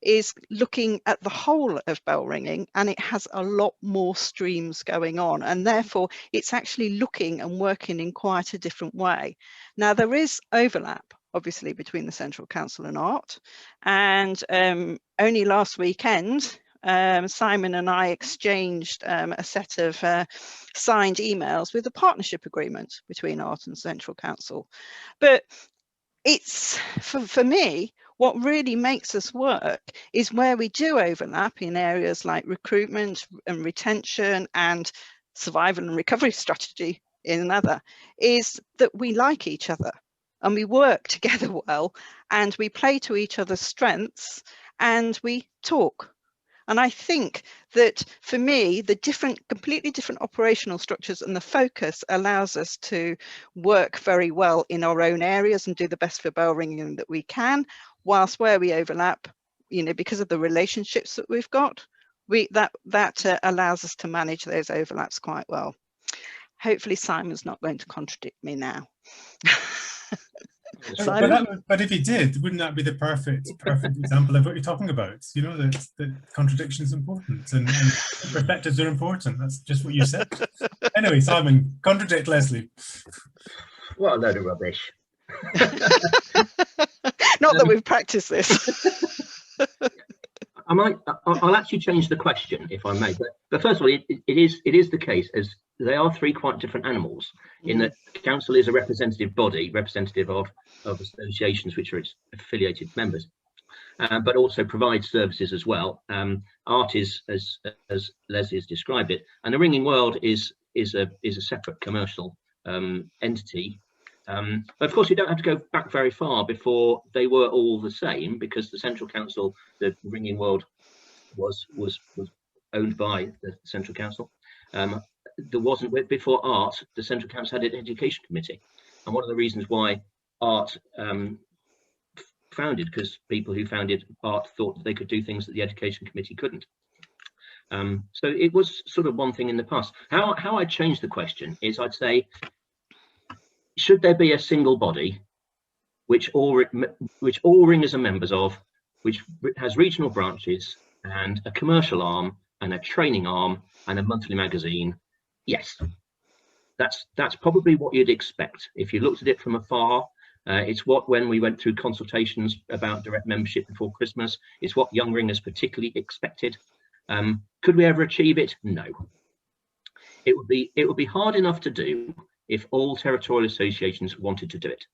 is looking at the whole of bell ringing, and it has a lot more streams going on, and therefore it's actually looking and working in quite a different way. Now, there is overlap obviously between the Central Council and ART, and only last weekend Simon and I exchanged a set of signed emails with a partnership agreement between ART and Central Council. But it's, for me, what really makes us work is where we do overlap in areas like recruitment and retention and survival and recovery strategy in another, is that we like each other and we work together well, and we play to each other's strengths, and we talk. And I think that for me, the completely different operational structures and the focus allows us to work very well in our own areas and do the best for bell ringing that we can, whilst where we overlap, you know, because of the relationships that we've got, that allows us to manage those overlaps quite well. Hopefully Simon's not going to contradict me now. But if he did, wouldn't that be the perfect example of what you're talking about? You know, that contradiction is important and perspectives are important. That's just what you said. Anyway, Simon, contradict Lesley. What a load of rubbish. Not that we've practiced this. I'll actually change the question if I may. But first of all, it is the case as they are three quite different animals, in that the council is a representative body, representative of associations which are its affiliated members, but also provides services as well. ART is, as Lesley has described it, and the Ringing World is a separate commercial entity. But of course, you don't have to go back very far before they were all the same, because the Central Council, the Ringing World, was owned by the Central Council. There wasn't, before ART, the Central Council had an education committee, and one of the reasons why ART founded, because people who founded ART thought that they could do things that the education committee couldn't. So it was sort of one thing in the past. How I changed the question is, I'd say, should there be a single body which all ringers are members of, which has regional branches and a commercial arm and a training arm and a monthly magazine? Yes, that's probably what you'd expect if you looked at it from afar. It's what, when we went through consultations about direct membership before Christmas, it's what young ringers particularly expected. Could we ever achieve it? No. It would be hard enough to do if all territorial associations wanted to do it,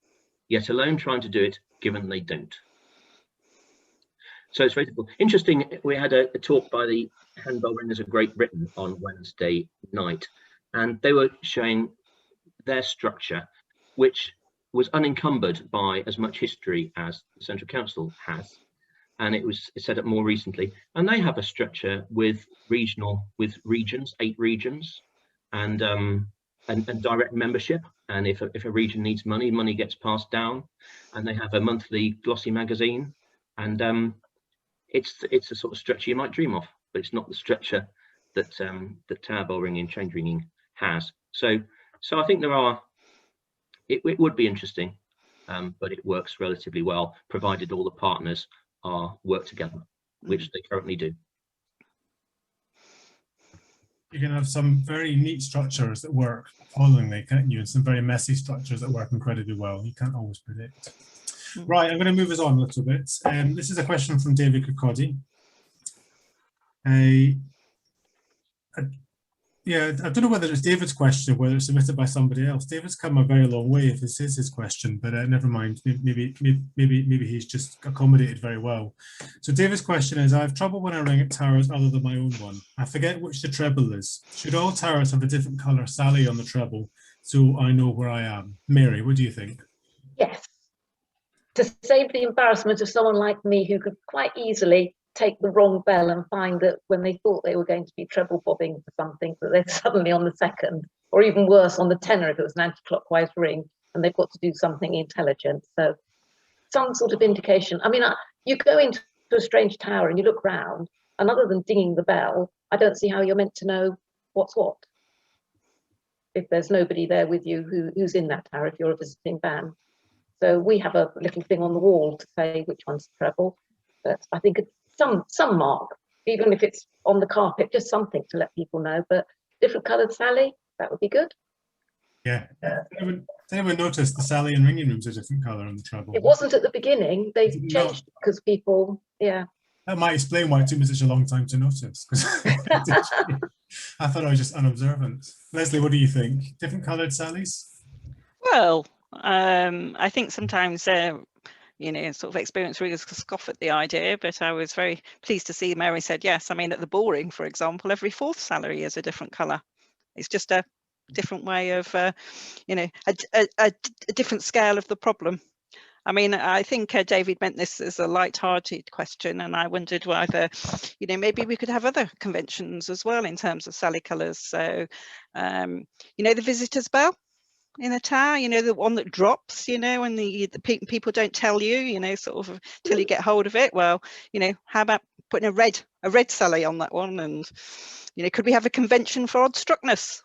yet alone trying to do it, given they don't. So it's very difficult. Interesting, we had a talk by the Handbell Ringers of Great Britain on Wednesday night, and they were showing their structure, which was unencumbered by as much history as the Central Council has, and it was set up more recently. And they have a structure with regions, 8 regions, and direct membership. And if a region needs money gets passed down, and they have a monthly glossy magazine, and it's a sort of structure you might dream of, but it's not the structure that that tower bell ringing and change ringing has. So I think it would be interesting, but it works relatively well, provided all the partners work together, which they currently do. You can have some very neat structures that work followingly, can't you? And some very messy structures that work incredibly well. You can't always predict. Right, I'm going to move us on a little bit. This is a question from David Kirkcaldy. Yeah, I don't know whether it's David's question or whether it's submitted by somebody else. David's come a very long way if this is his question, but never mind. Maybe he's just accommodated very well. So David's question is: I have trouble when I ring at towers other than my own one. I forget which the treble is. Should all towers have a different colour Sally on the treble so I know where I am? Mary, what do you think? Yes. To save the embarrassment of someone like me who could quite easily take the wrong bell and find that when they thought they were going to be treble bobbing for something, that they're suddenly on the second, or even worse, on the tenor if it was an anti-clockwise ring and they've got to do something intelligent. So some sort of indication. I mean, you go into a strange tower and you look round, and other than dinging the bell, I don't see how you're meant to know what's what if there's nobody there with you who's in that tower, if you're a visiting ban. So we have a little thing on the wall to say which one's treble, but I think it's some mark, even if it's on the carpet, just something to let people know. But different coloured Sally, that would be good. Yeah. Anyone noticed the Sally and ringing rooms are different colour on the treble? It wasn't at the beginning. They changed because people, yeah. That might explain why it took me such a long time to notice. I thought I was just unobservant. Lesley, what do you think? Different coloured Sallys? Well, I think sometimes, you know, sort of experienced readers scoff at the idea, but I was very pleased to see Mary said yes. I mean, at the boring, for example, every fourth salary is a different colour. It's just a different way of, you know, a different scale of the problem. I mean, I think David meant this as a light-hearted question, and I wondered whether, you know, maybe we could have other conventions as well in terms of Sally colours. So, you know, the visitor's bell in a tower, you know, the one that drops, you know, and the people don't tell you, you know, sort of till you get hold of it. Well, you know, how about putting a red Sally on that one? And, you know, could we have a convention for odd struckness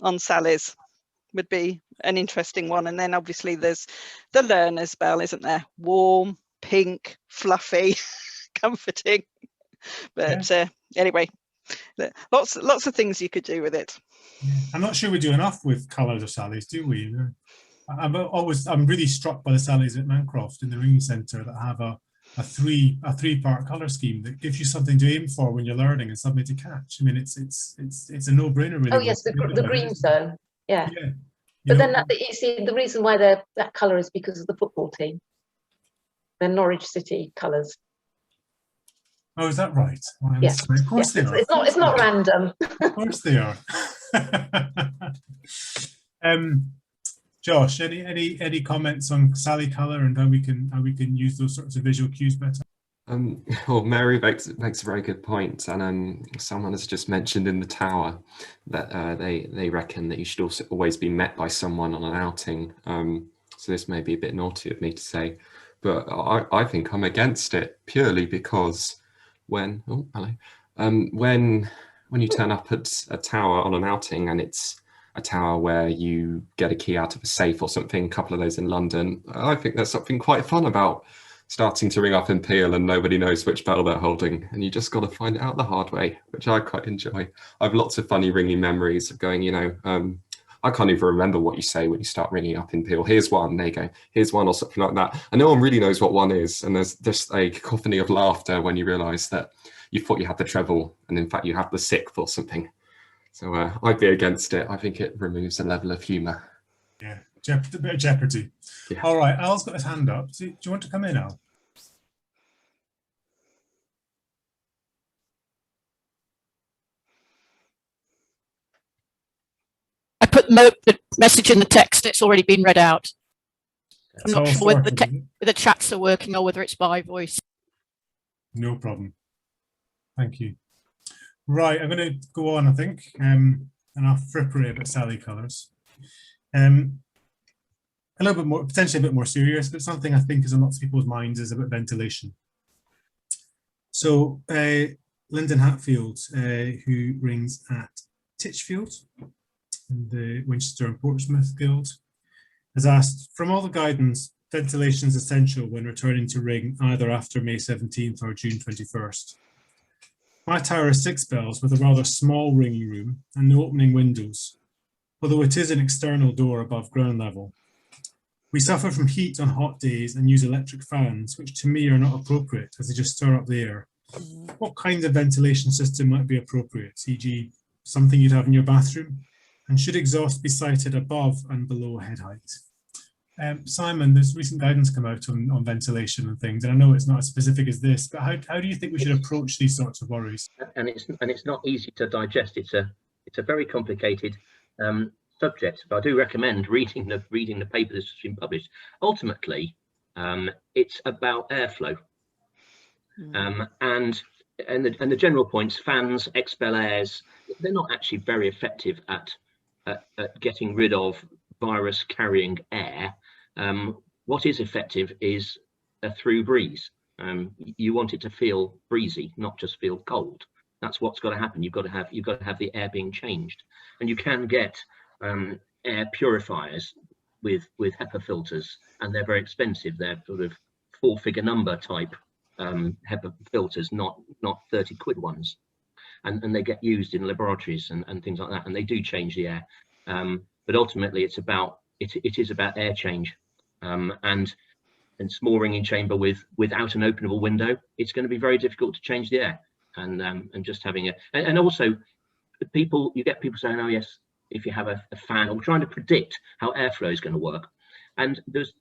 on Sallies? Would be an interesting one. And then obviously there's the learner's bell, isn't there? Warm, pink, fluffy, comforting. But anyway, lots of things you could do with it. Yeah. I'm not sure we do enough with colours of Sallies, do we? I'm really struck by the Sallies at Mancroft in the Ringing Centre that have a three-part colour scheme that gives you something to aim for when you're learning and something to catch. I mean, it's a no-brainer, really. Oh yes, the green zone. Yeah. But then you see the reason why that colour is because of the football team. They're Norwich City colours. Oh, is that right? Well, yeah. Of course they are. It's not random. Of course they are. Josh, any comments on Sally colour and how we can use those sorts of visual cues better? Well, Mary makes a very good point, and someone has just mentioned in the tower that they reckon that you should also always be met by someone on an outing. So this may be a bit naughty of me to say, but I think I'm against it purely because when you turn up at a tower on an outing and it's a tower where you get a key out of a safe or something, a couple of those in London, I think there's something quite fun about starting to ring up in Peel and nobody knows which bell they're holding, and you just got to find it out the hard way, which I quite enjoy. I have lots of funny ringing memories of going, you know, I can't even remember what you say when you start ringing up in Peel. Here's one, there you go, here's one, or something like that. And no one really knows what one is, and there's just a cacophony of laughter when you realise that you thought you had the treble, and in fact you have the sixth or something. So I'd be against it. I think it removes a level of humour. Yeah, a bit of jeopardy. Yeah. All right, Al's got his hand up. Do you want to come in, Al? I put the message in the text. It's already been read out. I'm not sure whether the chats are working or whether it's by voice. No problem. Thank you. Right, I'm going to go on, I think, and I'll frippery about Sally colours. A little bit more, potentially a bit more serious, but something I think is on lots of people's minds is about ventilation. So Lyndon Hatfield, who rings at Titchfield, in the Winchester and Portsmouth Guild, has asked, from all the guidance, ventilation is essential when returning to ring either after May 17th or June 21st. My tower has 6 bells with a rather small ringing room and no opening windows, although it is an external door above ground level. We suffer from heat on hot days and use electric fans, which to me are not appropriate as they just stir up the air. What kind of ventilation system might be appropriate, e.g. something you'd have in your bathroom? And should exhaust be sited above and below head height? Simon, there's recent guidance come out on ventilation and things, and I know it's not as specific as this, but how do you think we should approach these sorts of worries? And it's not easy to digest. It's a very complicated subject, but I do recommend reading the paper that's been published. Ultimately, it's about airflow, and the general points: fans expel airs. They're not actually very effective at getting rid of virus carrying air. What is effective is a through breeze. You want it to feel breezy, not just feel cold. That's what's got to happen. You've got to have the air being changed, and you can get air purifiers with HEPA filters, and they're very expensive. They're sort of 4-figure number type HEPA filters, not 30 quid ones, and they get used in laboratories and things like that, and they do change the air. But ultimately, it is about air change, and small ringing chamber without an openable window, it's going to be very difficult to change the air. And just having and also you get people saying, oh yes, if you have a fan, or trying to predict how airflow is going to work. And there's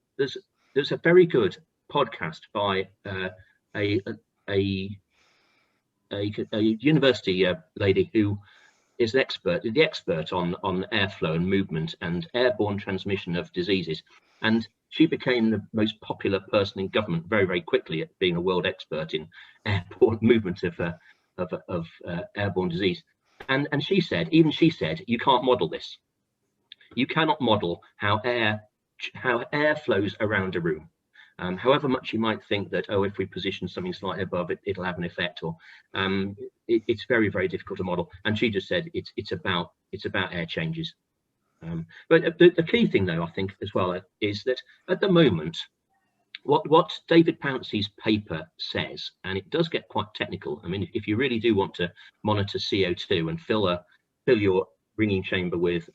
a very good podcast by a university lady who is the expert on airflow and movement and airborne transmission of diseases. And she became the most popular person in government very, very quickly at being a world expert in airborne movement of airborne disease. And she said, you can't model this. You cannot model how air flows around a room. However much you might think that, oh, if we position something slightly above it, it'll have an effect, or it's very, very difficult to model. And she just said it's about air changes. But the key thing, though, I think as well, is that at the moment, what David Pouncey's paper says, and it does get quite technical. I mean, if you really do want to monitor CO2 and fill your ringing chamber with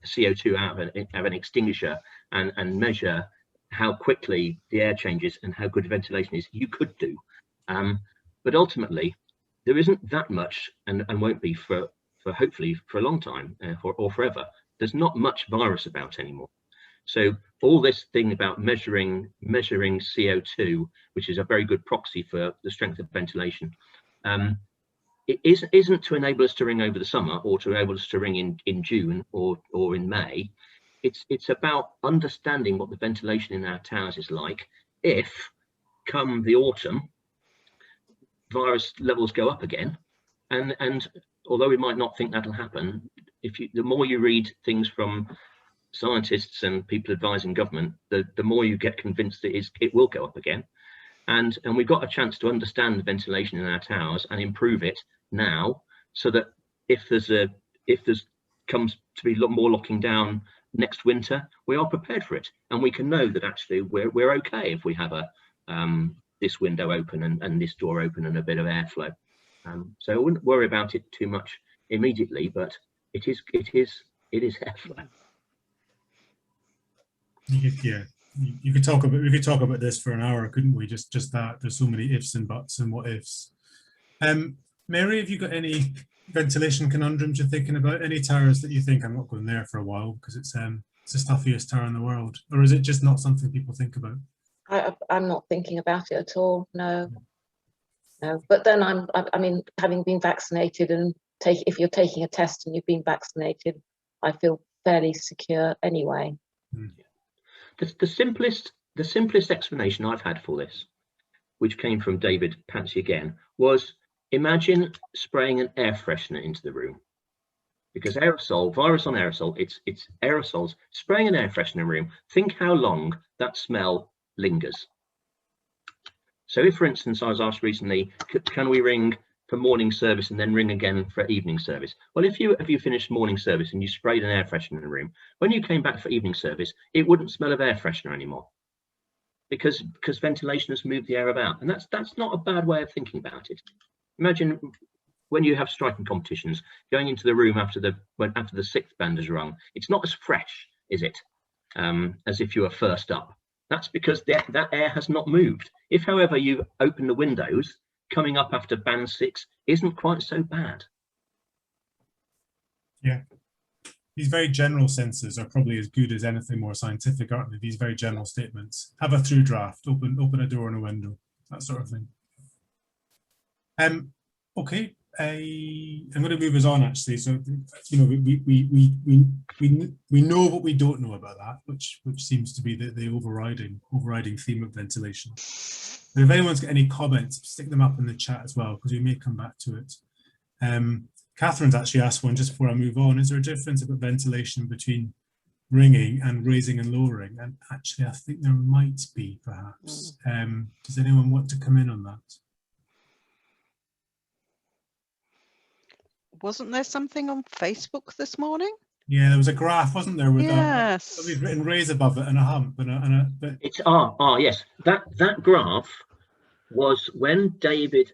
CO2 out of an extinguisher and measure how quickly the air changes and how good ventilation is, you could do. But ultimately, there isn't that much, and won't be for hopefully for a long time or forever. There's not much virus about anymore. So all this thing about measuring CO2, which is a very good proxy for the strength of ventilation, it isn't to enable us to ring over the summer or to enable us to ring in June or in May. It's about understanding what the ventilation in our towers is like if, come the autumn, virus levels go up again. And although we might not think that'll happen, the more you read things from scientists and people advising government, the more you get convinced it will go up again. And we've got a chance to understand the ventilation in our towers and improve it now, so that if there's comes to be more locking down next winter, we are prepared for it, and we can know that actually we're okay if we have this window open and this door open and a bit of airflow. So I wouldn't worry about it too much immediately, but it is airflow. Yeah, we could talk about this for an hour, couldn't we? Just that there's so many ifs and buts and what ifs. Mary, have you got any ventilation conundrums you're thinking about? Any towers that you think I'm not going there for a while because it's the stuffiest tower in the world, or is it just not something people think about? I'm not thinking about it at all. No. But then I mean, having been vaccinated and if you're taking a test and you've been vaccinated, I feel fairly secure anyway. The simplest explanation I've had for this, which came from David Pouncey again, was imagine spraying an air freshener into the room. Because virus on aerosol, it's aerosols. Spraying an air freshener in a room, think how long that smell lingers. So if, for instance, I was asked recently, can we ring for morning service and then ring again for evening service? Well, if you finished morning service and you sprayed an air freshener in the room, when you came back for evening service, it wouldn't smell of air freshener anymore, because ventilation has moved the air about. And that's not a bad way of thinking about it. Imagine when you have striking competitions, going into the room after the sixth band is rung, it's not as fresh, is it, as if you were first up. That's because that air has not moved. If, however, you open the windows, coming up after band 6 isn't quite so bad. Yeah. These very general senses are probably as good as anything more scientific, aren't they? These very general statements. Have a through draft, open a door and a window, that sort of thing. Okay, I'm going to move us on actually. So, you know, we know what we don't know about that, which seems to be the overriding theme of ventilation. But if anyone's got any comments, stick them up in the chat as well, because we may come back to it. Catherine's actually asked one just before I move on. Is there a difference about ventilation between ringing and raising and lowering, and actually I think there might be, perhaps. Does anyone want to come in on that? Wasn't there something on Facebook this morning? Yeah, there was a graph, wasn't there, with Yes. somebody's written raise above it and a hump but It's yes, that graph was when David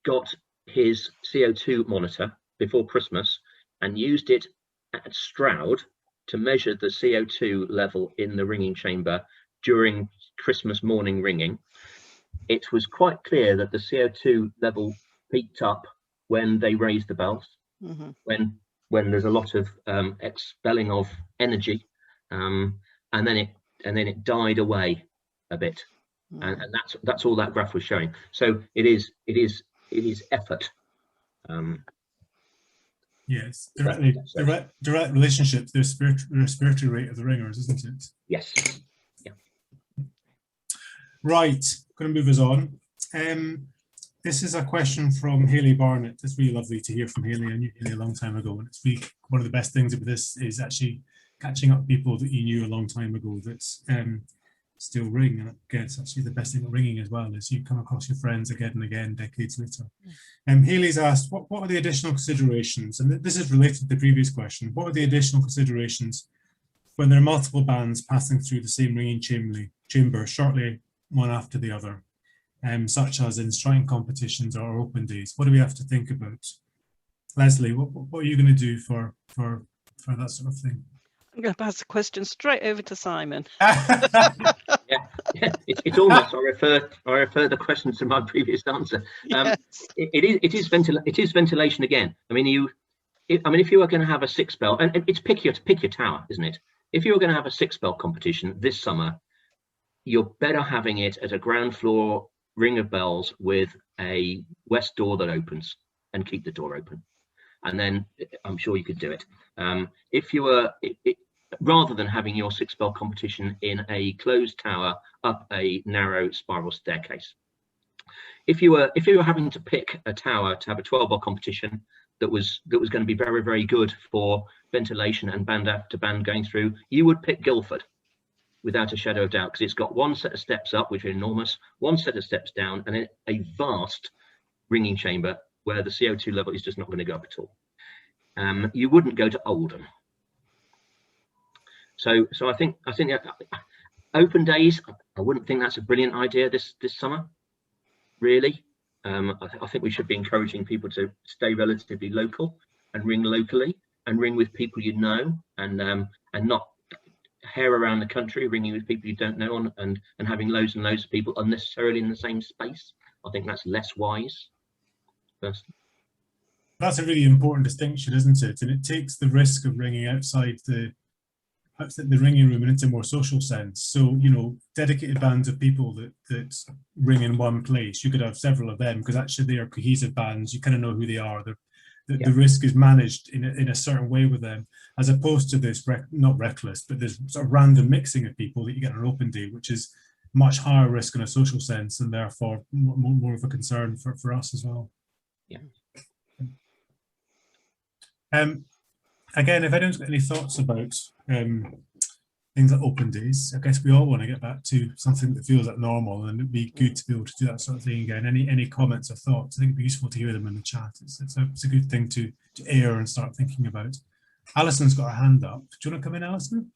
got his CO2 monitor before Christmas and used it at Stroud to measure the CO2 level in the ringing chamber during Christmas morning ringing. It was quite clear that the CO2 level peaked up when they raised the bells, when there's a lot of expelling of energy, and then it died away a bit, and that's all that graph was showing. So it is effort. Yes, direct relationship to the respiratory rate of the ringers, isn't it? Yes. Yeah. Right, going to move us on. This is a question from Hayley Barnett. It's really lovely to hear from Hayley. I knew Hayley a long time ago, and it's really one of the best things about this is actually catching up people that you knew a long time ago that's still ring. And I guess actually the best thing about ringing as well is you come across your friends again and again decades later. Hayley's asked, what are the additional considerations? And this is related to the previous question. What are the additional considerations when there are multiple bands passing through the same ringing chamber shortly one after the other, such as in striking competitions or open days? What do we have to think about? Lesley, what are you going to do for that sort of thing? I'm going to pass the question straight over to Simon. It's almost I refer the question to my previous answer. Yes. It is ventilation again. I mean, if you are going to have a 6-bell, and it's pick your tower, isn't it? If you were going to have a 6-bell competition this summer, you're better having it at a ground floor ring of bells with a west door that opens, and keep the door open, and then I'm sure you could do it. If you were rather than having your 6-bell competition in a closed tower up a narrow spiral staircase. If you were having to pick a tower to have a 12-bell competition that was going to be very, very good for ventilation and band after band going through, you would pick Guildford without a shadow of doubt, because it's got one set of steps up, which are enormous, one set of steps down, and a vast ringing chamber where the CO2 level is just not going to go up at all. You wouldn't go to Oldham. So I think that open days, I wouldn't think that's a brilliant idea this summer, really. I think we should be encouraging people to stay relatively local and ring locally and ring with people you know, and not hare around the country ringing with people you don't know and having loads and loads of people unnecessarily in the same space. I think that's less wise, personally. That's a really important distinction, isn't it? And it takes the risk of ringing outside the ringing room and into a more social sense. So, you know, dedicated bands of people that ring in one place, you could have several of them because actually they are cohesive bands. You kind of know who they are. The risk is managed in a certain way with them, as opposed to this, not reckless, but there's sort of random mixing of people that you get on an open day, which is much higher risk in a social sense and therefore more of a concern for us as well. Yeah. Again, if anyone's got any thoughts about things like open days, I guess we all want to get back to something that feels like normal, and it'd be good to be able to do that sort of thing again. Any comments or thoughts? I think it'd be useful to hear them in the chat. It's a good thing to air and start thinking about. Alison's got her hand up. Do you want to come in, Alison?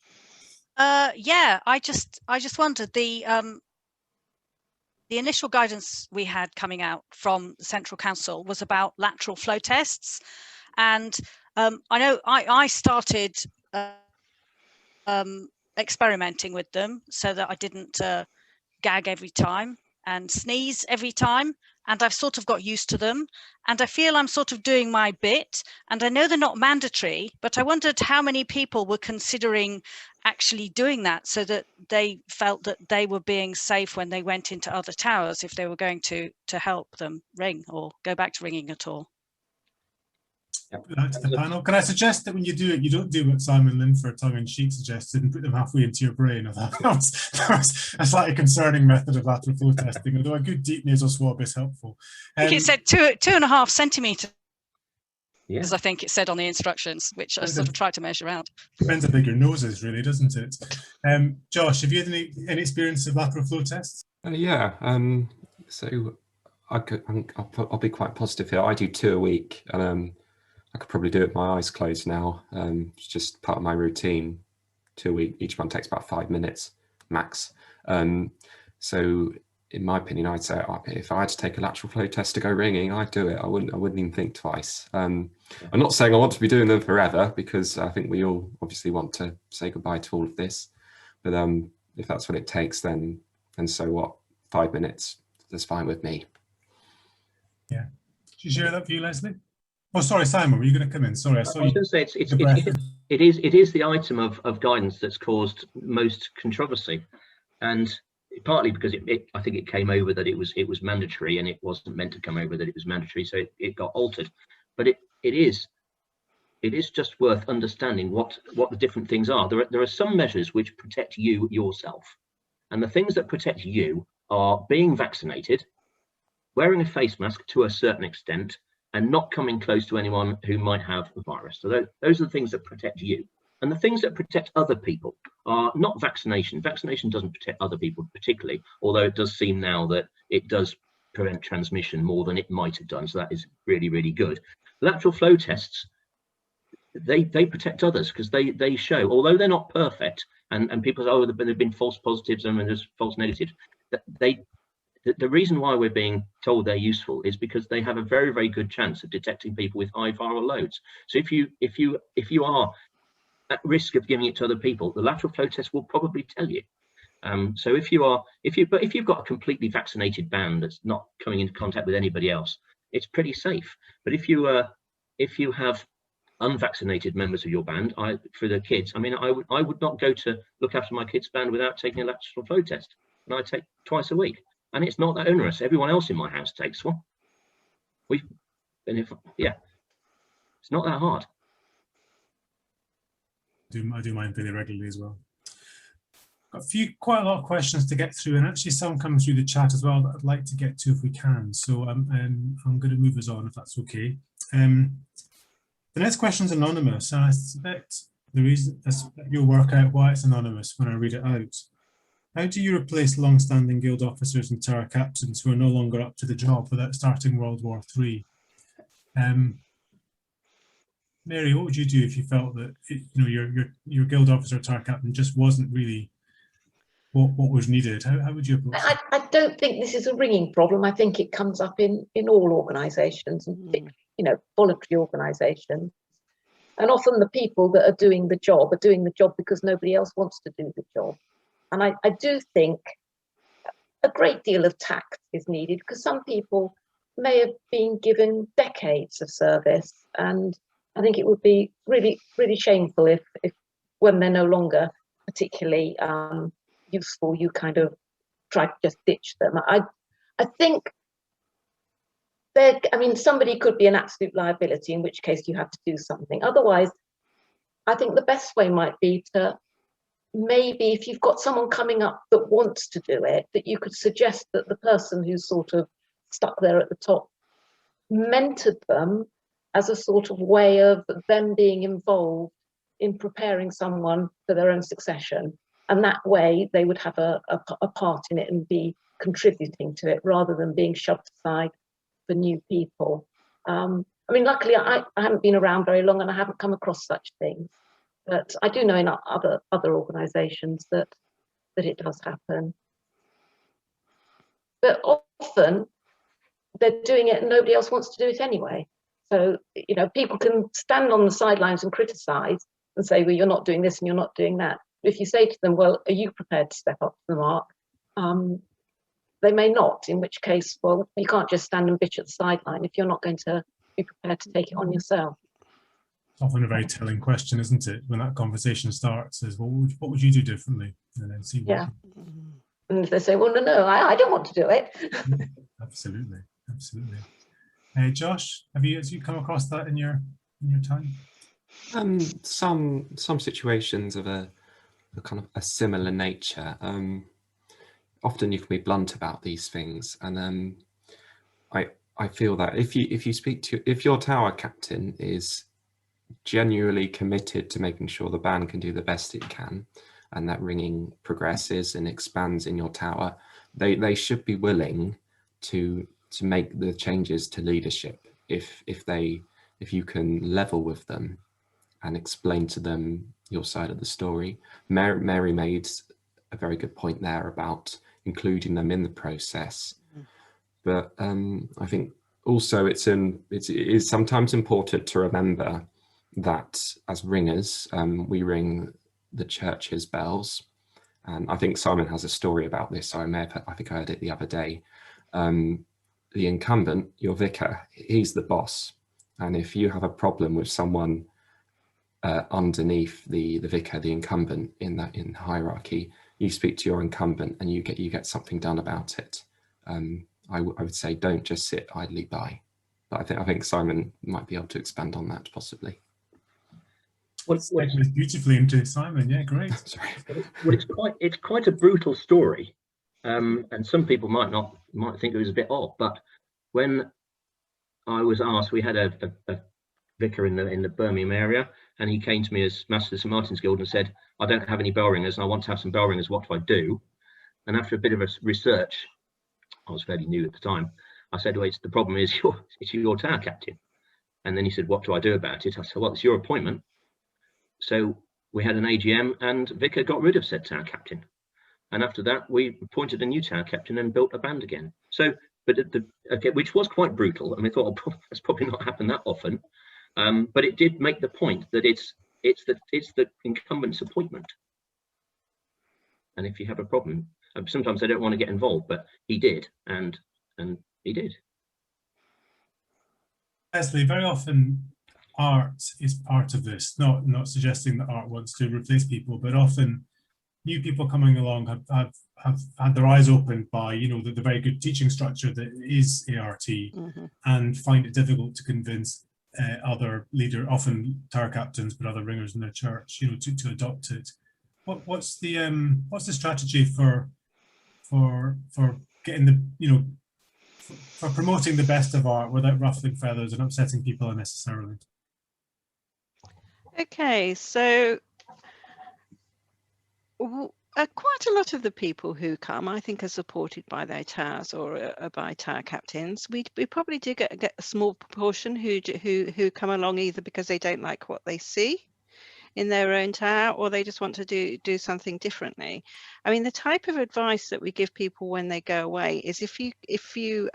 Yeah, I just wondered, the initial guidance we had coming out from the Central Council was about lateral flow tests, and I know I started experimenting with them so that I didn't gag every time and sneeze every time, and I've sort of got used to them, and I feel I'm sort of doing my bit, and I know they're not mandatory, but I wondered how many people were considering actually doing that so that they felt that they were being safe when they went into other towers, if they were going to help them ring or go back to ringing at all. Back to the panel. Can I suggest that when you do it, you don't do what Simon Linford tongue-in-cheek suggested and put them halfway into your brain? That was a slightly concerning method of lateral flow testing, although a good deep nasal swab is helpful. I think it said 2.5 centimetres. because I think it said on the instructions, which I sort of tried to measure out. Depends how big your nose is, really, doesn't it? Josh, have you had any experience of lateral flow tests? Yeah, so I'll be quite positive here. I do 2 a week, and I could probably do it with my eyes closed now. It's just part of my routine. 2 a week. Each one takes about 5 minutes max. So in my opinion, I'd say if I had to take a lateral flow test to go ringing, I'd do it. I wouldn't even think twice. I'm not saying I want to be doing them forever, because I think we all obviously want to say goodbye to all of this. But if that's what it takes, then so what? 5 minutes, that's fine with me. Yeah. Do you share that view, Lesley? Oh, sorry, Simon, were you going to come in? Sorry, I saw you. I was going to say it is the item of guidance that's caused most controversy, and partly because I think it came over that it was mandatory, and it wasn't meant to come over that it was mandatory, so it got altered. But it is just worth understanding what the different things are. There are some measures which protect you yourself, and the things that protect you are being vaccinated, wearing a face mask to a certain extent, and not coming close to anyone who might have the virus. So those are the things that protect you. And the things that protect other people are not vaccination. Vaccination doesn't protect other people particularly, although it does seem now that it does prevent transmission more than it might have done. So that is really, really good. Lateral flow tests, they protect others, because they show, although they're not perfect, and people say, oh, there've been false positives and there's false negatives, the reason why we're being told they're useful is because they have a very, very good chance of detecting people with high viral loads. So if you are at risk of giving it to other people, the lateral flow test will probably tell you. So if you've got a completely vaccinated band that's not coming into contact with anybody else, it's pretty safe. But if you have unvaccinated members of your band, for the kids, I mean, I would not go to look after my kids' band without taking a lateral flow test, and I take twice a week. And it's not that onerous. Everyone else in my house takes one. It's not that hard. I do mine fairly regularly as well. Got quite a lot of questions to get through, and actually some come through the chat as well that I'd like to get to if we can. So I'm going to move us on if that's okay. The next question is anonymous, and I suspect you'll work out why it's anonymous when I read it out. How do you replace long-standing guild officers and tower captains who are no longer up to the job without starting World War III? Mary, what would you do if you felt that your guild officer or tower captain just wasn't really what was needed? How would you approach it? I don't think this is a ringing problem. I think it comes up in all organisations, and particularly, voluntary organisations. And often the people that are doing the job because nobody else wants to do the job. And I do think a great deal of tact is needed, because some people may have been given decades of service, and I think it would be really, really shameful if when they're no longer particularly useful, you kind of try to just ditch them. I think somebody could be an absolute liability, in which case you have to do something. Otherwise, I think the best way might be to, maybe if you've got someone coming up that wants to do it, that you could suggest that the person who's sort of stuck there at the top mentored them as a sort of way of them being involved in preparing someone for their own succession. And that way they would have a part in it and be contributing to it, rather than being shoved aside for new people. Luckily I haven't been around very long, and I haven't come across such things. But I do know in other organisations that it does happen. But often they're doing it and nobody else wants to do it anyway. So, people can stand on the sidelines and criticise and say, well, you're not doing this and you're not doing that. But if you say to them, well, are you prepared to step up to the mark? They may not, in which case, well, you can't just stand and bitch at the sideline if you're not going to be prepared to take it on yourself. It's often a very telling question, isn't it? When that conversation starts, is what would you do differently? And then see what. Yeah. And if they say, well, no, I don't want to do it. Absolutely. Josh, have you come across that in your time? Some situations of a kind of a similar nature. Often you can be blunt about these things, and I feel that if you speak to, if your tower captain is genuinely committed to making sure the band can do the best it can, and that ringing progresses and expands in your tower, they should be willing to make the changes to leadership if you can level with them and explain to them your side of the story. Mary made a very good point there about including them in the process. But I think also it is sometimes important to remember that as ringers, we ring the church's bells. And I think Simon has a story about this, so I think I heard it the other day. The incumbent, your vicar, he's the boss. And if you have a problem with someone underneath the vicar, the incumbent in hierarchy, you speak to your incumbent and you get something done about it. I would say don't just sit idly by. But I think Simon might be able to expand on that possibly. Well, segues beautifully into Simon. Yeah, great. Sorry. Well, it's quite a brutal story, and some people might think it was a bit odd. But when I was asked, we had a vicar in the Birmingham area, and he came to me as Master of St Martin's Guild and said, "I don't have any bell ringers, and I want to have some bell ringers. What do I do?" And after a bit of a research, I was fairly new at the time, I said, "Well, the problem is it's your tower captain." And then he said, "What do I do about it?" I said, "Well, it's your appointment." So we had an AGM and Vicar got rid of said tower captain. And after that, we appointed a new tower captain and built a band again. So, but which was quite brutal. And we thought, oh, that's probably not happened that often. But it did make the point that it's the incumbent's appointment. And if you have a problem, sometimes they don't want to get involved, but he did, and he did. Lesley, very often art is part of this, not suggesting that art wants to replace people, but often new people coming along have had their eyes opened by, you know, the very good teaching structure that is ART, and find it difficult to convince other often tower captains, but other ringers in their church, you know, to adopt it. What's the strategy for getting the, you know, for promoting the best of art without ruffling feathers and upsetting people unnecessarily? Okay, so quite a lot of the people who come, I think, are supported by their towers or by tower captains. We probably do get a small proportion who come along either because they don't like what they see in their own tower, or they just want to do something differently. I mean, the type of advice that we give people when they go away is if you're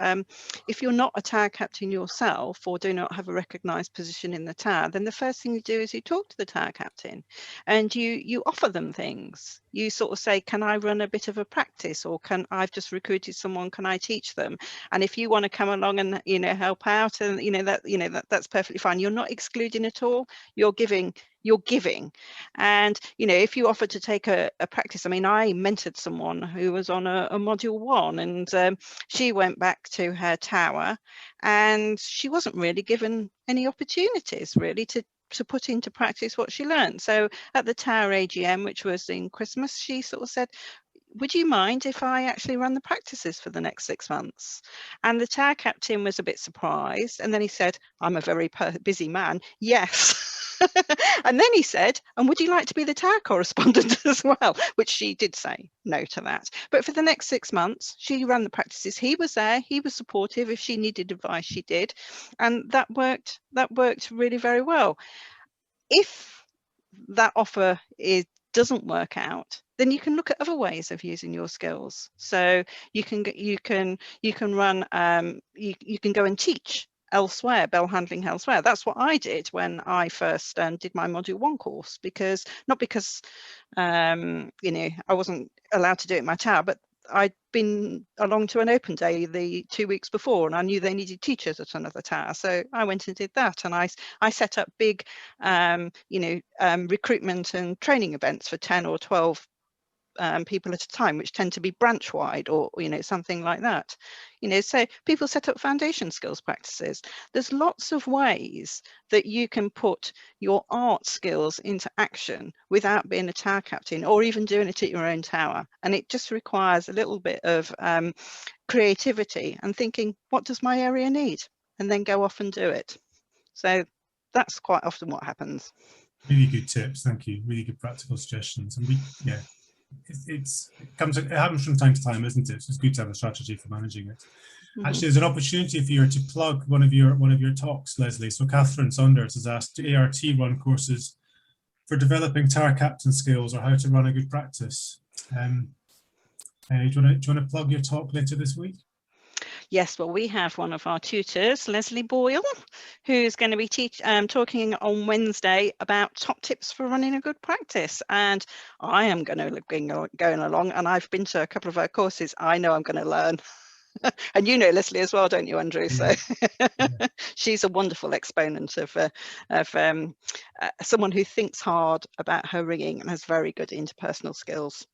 not a tower captain yourself or do not have a recognised position in the tower, then the first thing you do is you talk to the tower captain and you offer them things. You sort of say, can I run a bit of a practice, or I've just recruited someone, can I teach them? And if you want to come along and, you know, help out, and that's perfectly fine. You're not excluding at all. You're giving. And, you know, if you offer to take a practice, I mean, I mentored someone who was on a module 1, and she went back to her tower and she wasn't really given any opportunities really to put into practice what she learned. So at the tower AGM, which was in Christmas, she sort of said, would you mind if I actually run the practices for the next 6 months? And the tower captain was a bit surprised. And then he said, I'm a very busy man. Yes. And then he said, and would you like to be the tower correspondent as well? Which she did say no to that. But for the next 6 months, she ran the practices. He was there. He was supportive. If she needed advice, she did. And that worked really very well. If that offer doesn't work out, then you can look at other ways of using your skills. So you can run you can go and teach elsewhere, bell handling elsewhere. That's what I did when I first did my module 1 course, because you know, I wasn't allowed to do it in my tower, but I'd been along to an open day the 2 weeks before, and I knew they needed teachers at another tower, so I went and did that. And I set up big recruitment and training events for 10 or 12 people at a time, which tend to be branch wide, or something like that. So people set up foundation skills practices. There's lots of ways that you can put your art skills into action without being a tower captain, or even doing it at your own tower. And it just requires a little bit of creativity and thinking, what does my area need? And then go off and do it. So that's quite often what happens. Really good tips, thank you. Really good practical suggestions. And it happens from time to time, isn't it? So it's good to have a strategy for managing it. Actually, there's an opportunity for you to plug one of your talks, Lesley. So Catherine Saunders has asked, do ART run courses for developing tower captain skills, or how to run a good practice? Do you want to plug your talk later this week? Yes, well, we have one of our tutors, Lesley Boyle, who's going to be talking on Wednesday about top tips for running a good practice. And I am going to be going along, and I've been to a couple of her courses. I know I'm going to learn. And you know Lesley as well, don't you, Andrew? So she's a wonderful exponent of someone who thinks hard about her ringing and has very good interpersonal skills.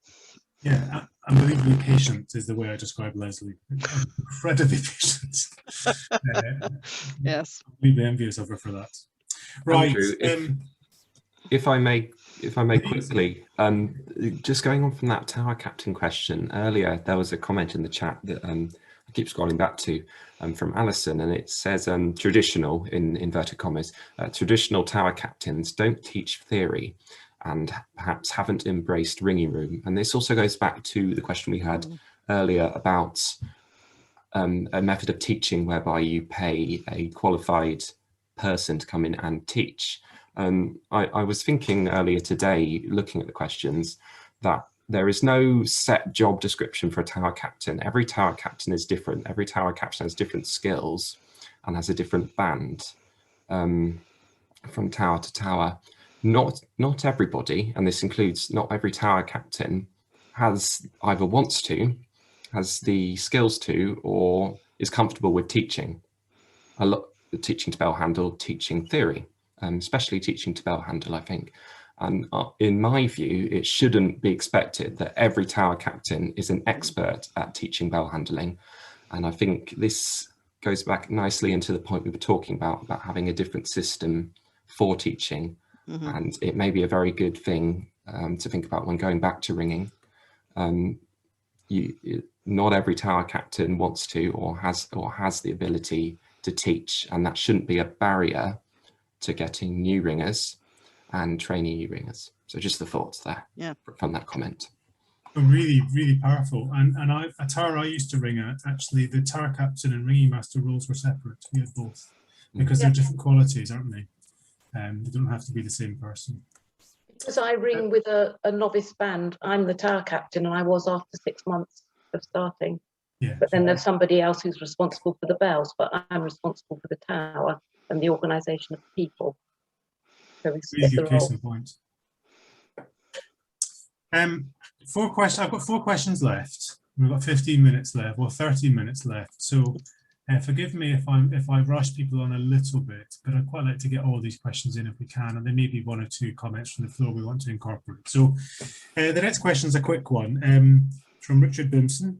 Yeah, unbelievably patient is the way I describe Lesley. Incredibly patient. Yes. Completely envious of her for that. Right. Andrew, if I may quickly, just going on from that tower captain question earlier, there was a comment in the chat that I keep scrolling back to from Alison, and it says traditional, in inverted commas, traditional tower captains don't teach theory and perhaps haven't embraced ringing room. And this also goes back to the question we had earlier about a method of teaching whereby you pay a qualified person to come in and teach. I was thinking earlier today, looking at the questions, that there is no set job description for a tower captain. Every tower captain is different. Every tower captain has different skills and has a different band from tower to tower. Not everybody, and this includes not every tower captain, has either wants to, has the skills to, or is comfortable with teaching. Teaching to bell handle, teaching theory, especially teaching to bell handle, I think. And in my view, it shouldn't be expected that every tower captain is an expert at teaching bell handling. And I think this goes back nicely into the point we were talking about having a different system for teaching. And it may be a very good thing to think about when going back to ringing. Not every tower captain wants to or has the ability to teach, and that shouldn't be a barrier to getting new ringers and training new ringers. So just the thoughts there from that comment. Really, really powerful. And a tower I used to ring at, actually, the tower captain and ringing master roles were separate. We had both because they're different qualities, aren't they? They don't have to be the same person. Because I ring with a novice band, I'm the tower captain, and I was after 6 months of starting. Yeah, but then there's somebody else who's responsible for the bells, but I'm responsible for the tower and the organisation of people. So we really good case in point. 4 questions. I've got 4 questions left. We've got 15 minutes left, well, 13 minutes left. So forgive me if I rush people on a little bit, but I'd quite like to get all these questions in if we can, and there may be 1 or 2 comments from the floor we want to incorporate. So the next question is a quick one from Richard Bimson,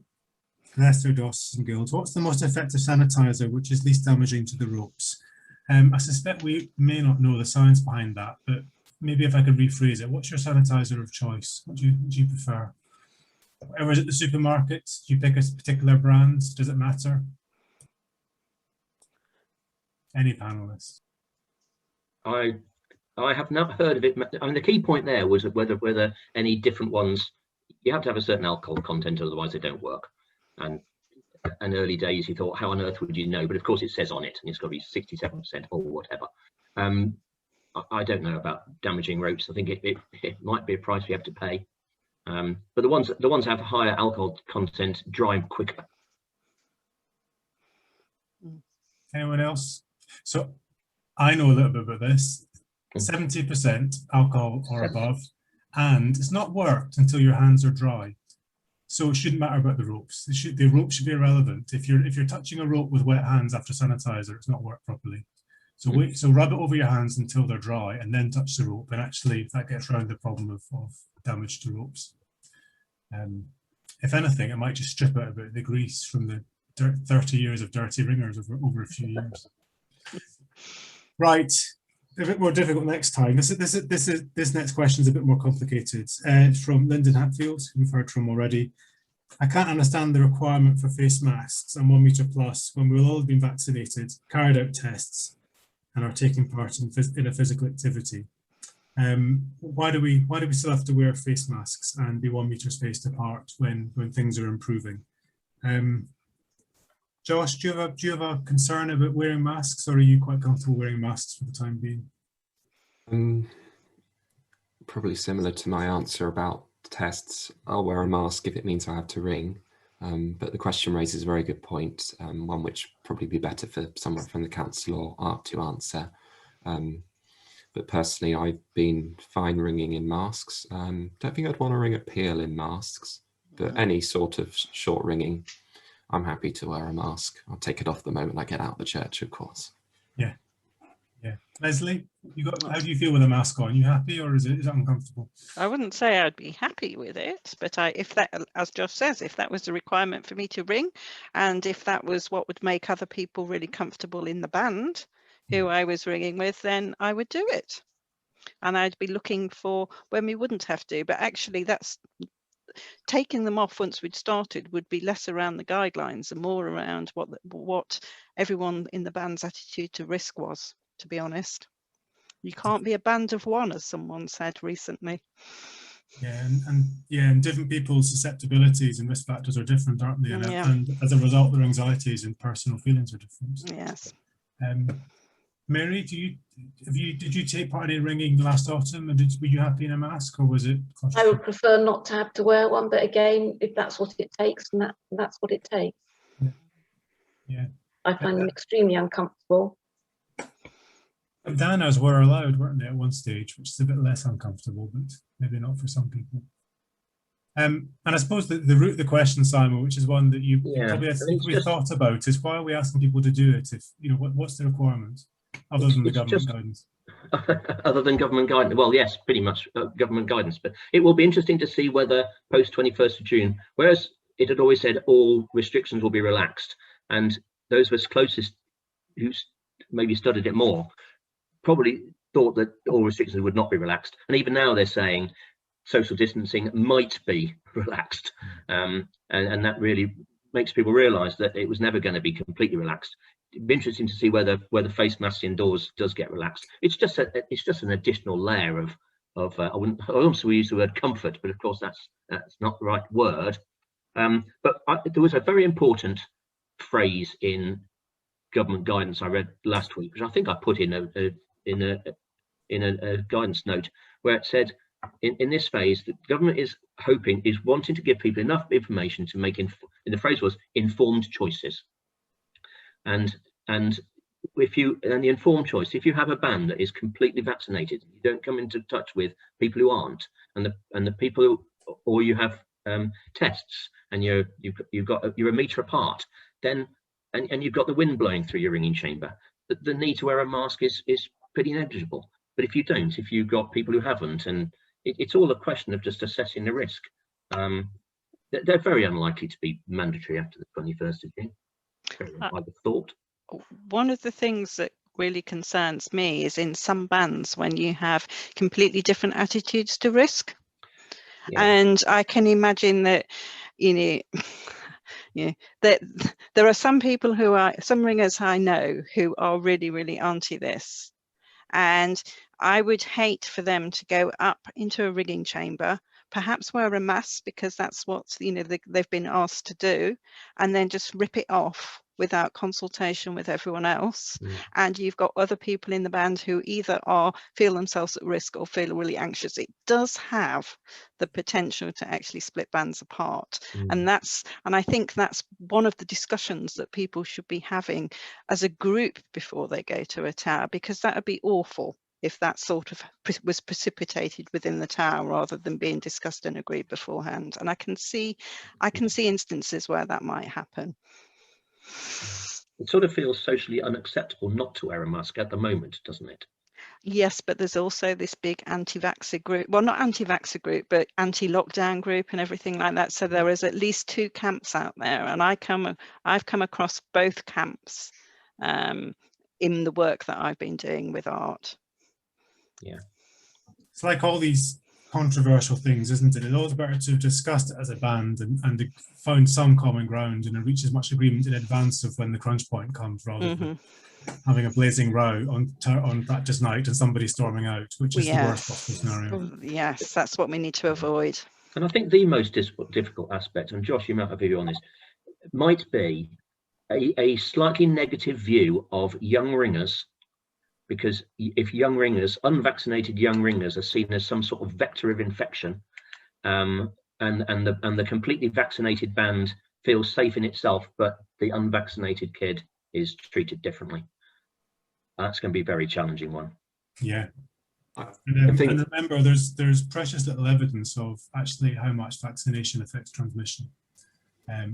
Leicester, Doss and Guilds. What's the most effective sanitizer which is least damaging to the ropes? I suspect we may not know the science behind that, but maybe if I could rephrase it, what's your sanitizer of choice? What do you prefer? Whatever is at the supermarket, do you pick a particular brand? Does it matter? Any panelists? I have not heard of it. I mean, the key point there was whether any different ones, you have to have a certain alcohol content, otherwise they don't work. And in early days, you thought, how on earth would you know? But of course, it says on it, and it's got to be 67% or whatever. I don't know about damaging ropes. I think it might be a price we have to pay. But the ones that have higher alcohol content dry quicker. Anyone else? So I know a little bit about this. 70% alcohol or above, and it's not worked until your hands are dry. So it shouldn't matter about the ropes. The rope should be irrelevant. If you're touching a rope with wet hands after sanitizer, it's not worked properly. So so rub it over your hands until they're dry, and then touch the rope. And actually, that gets around the problem of damage to ropes. If anything, it might just strip out a bit of the grease from the 30 years of dirty ringers over a few years. Right, a bit more difficult next time. This next question is a bit more complicated. It's from Lyndon Hatfield, who we've heard from already. I can't understand the requirement for face masks and 1 metre plus when we've all been vaccinated, carried out tests, and are taking part in a physical activity. Why do we still have to wear face masks and be 1 metre spaced apart when things are improving? Josh, do you have a concern about wearing masks, or are you quite comfortable wearing masks for the time being? Probably similar to my answer about tests. I'll wear a mask if it means I have to ring. But the question raises a very good point, one which probably be better for someone from the council or ARC to answer. But personally, I've been fine ringing in masks. Don't think I'd want to ring a peal in masks, but any sort of short ringing, I'm happy to wear a mask. I'll take it off the moment I get out of the church, of course. Yeah. Lesley, how do you feel with a mask on? You happy, or is it uncomfortable? I wouldn't say I'd be happy with it, but if that, as Josh says, if that was the requirement for me to ring, and if that was what would make other people really comfortable in the band who I was ringing with, then I would do it. And I'd be looking for when we wouldn't have to, but actually that's taking them off once we'd started would be less around the guidelines and more around what everyone in the band's attitude to risk was, to be honest. You can't be a band of one, as someone said recently. Yeah, and different people's susceptibilities and risk factors are different, aren't they? And, Yeah. and as a result, their anxieties and personal feelings are different. Yes. Mary, did you take part in ringing last autumn, and were you happy in a mask, or was it? I would prefer not to have to wear one, but again, if that's what it takes, and that's what it takes. Yeah. I find them extremely uncomfortable. Bandanas were allowed, weren't they, at one stage, which is a bit less uncomfortable, but maybe not for some people. And I suppose the root of the question, Simon, which is one that you probably thought about, is why are we asking people to do it? If what's the requirement other than the government guidance? Other than government guidance, well, yes, pretty much government guidance. But it will be interesting to see whether post 21st of June, whereas it had always said all restrictions will be relaxed, and those of us closest who maybe studied it more probably thought that all restrictions would not be relaxed. And even now they're saying social distancing might be relaxed, and that really makes people realise that it was never going to be completely relaxed. It'd be interesting to see whether face masks indoors does get relaxed. It's just an additional layer of I also use the word comfort, but of course that's not the right word. But there was a very important phrase in government guidance I read last week, which I think I put in a guidance note, where it said, in this phase, the government is wanting to give people enough information to make, the phrase was, informed choices. And the informed choice, if you have a band that is completely vaccinated, you don't come into touch with people who aren't, and the people who, or you have tests and you're a metre apart, then and you've got the wind blowing through your ringing chamber, the need to wear a mask is pretty negligible. But if you don't, if you've got people who haven't, and it's all a question of just assessing the risk. They're very unlikely to be mandatory after the 21st of June, I would have thought. One of the things that really concerns me is in some bands when you have completely different attitudes to risk. Yeah. And I can imagine that, that there are some people some ringers I know who are really, really anti this. And I would hate for them to go up into a ringing chamber, perhaps wear a mask because that's what they've been asked to do, and then just rip it off without consultation with everyone else. And you've got other people in the band who either feel themselves at risk or feel really anxious. It does have the potential to actually split bands apart. And I think that's one of the discussions that people should be having as a group before they go to a tower, because that would be awful if that sort of was precipitated within the tower rather than being discussed and agreed beforehand. And I can see instances where that might happen. It sort of feels socially unacceptable not to wear a mask at the moment, doesn't it? Yes, but there's also this big anti-vaxxer group. Well, not anti-vaxxer group, but anti-lockdown group and everything like that. So there is at least 2 camps out there, and I've come across both camps in the work that I've been doing with art. Yeah, it's like all these controversial things, isn't it? It's always better to have discussed it as a band and found some common ground and reach as much agreement in advance of when the crunch point comes, rather than having a blazing row on practice night and somebody storming out, which is the worst possible scenario. Yes, that's what we need to avoid. and I think the most difficult aspect, and Josh, you might have a view on this, might be a slightly negative view of young ringers, because if young ringers, unvaccinated young ringers, are seen as some sort of vector of infection, and the completely vaccinated band feels safe in itself, but the unvaccinated kid is treated differently. That's going to be a very challenging one. Yeah. And remember, there's precious little evidence of actually how much vaccination affects transmission.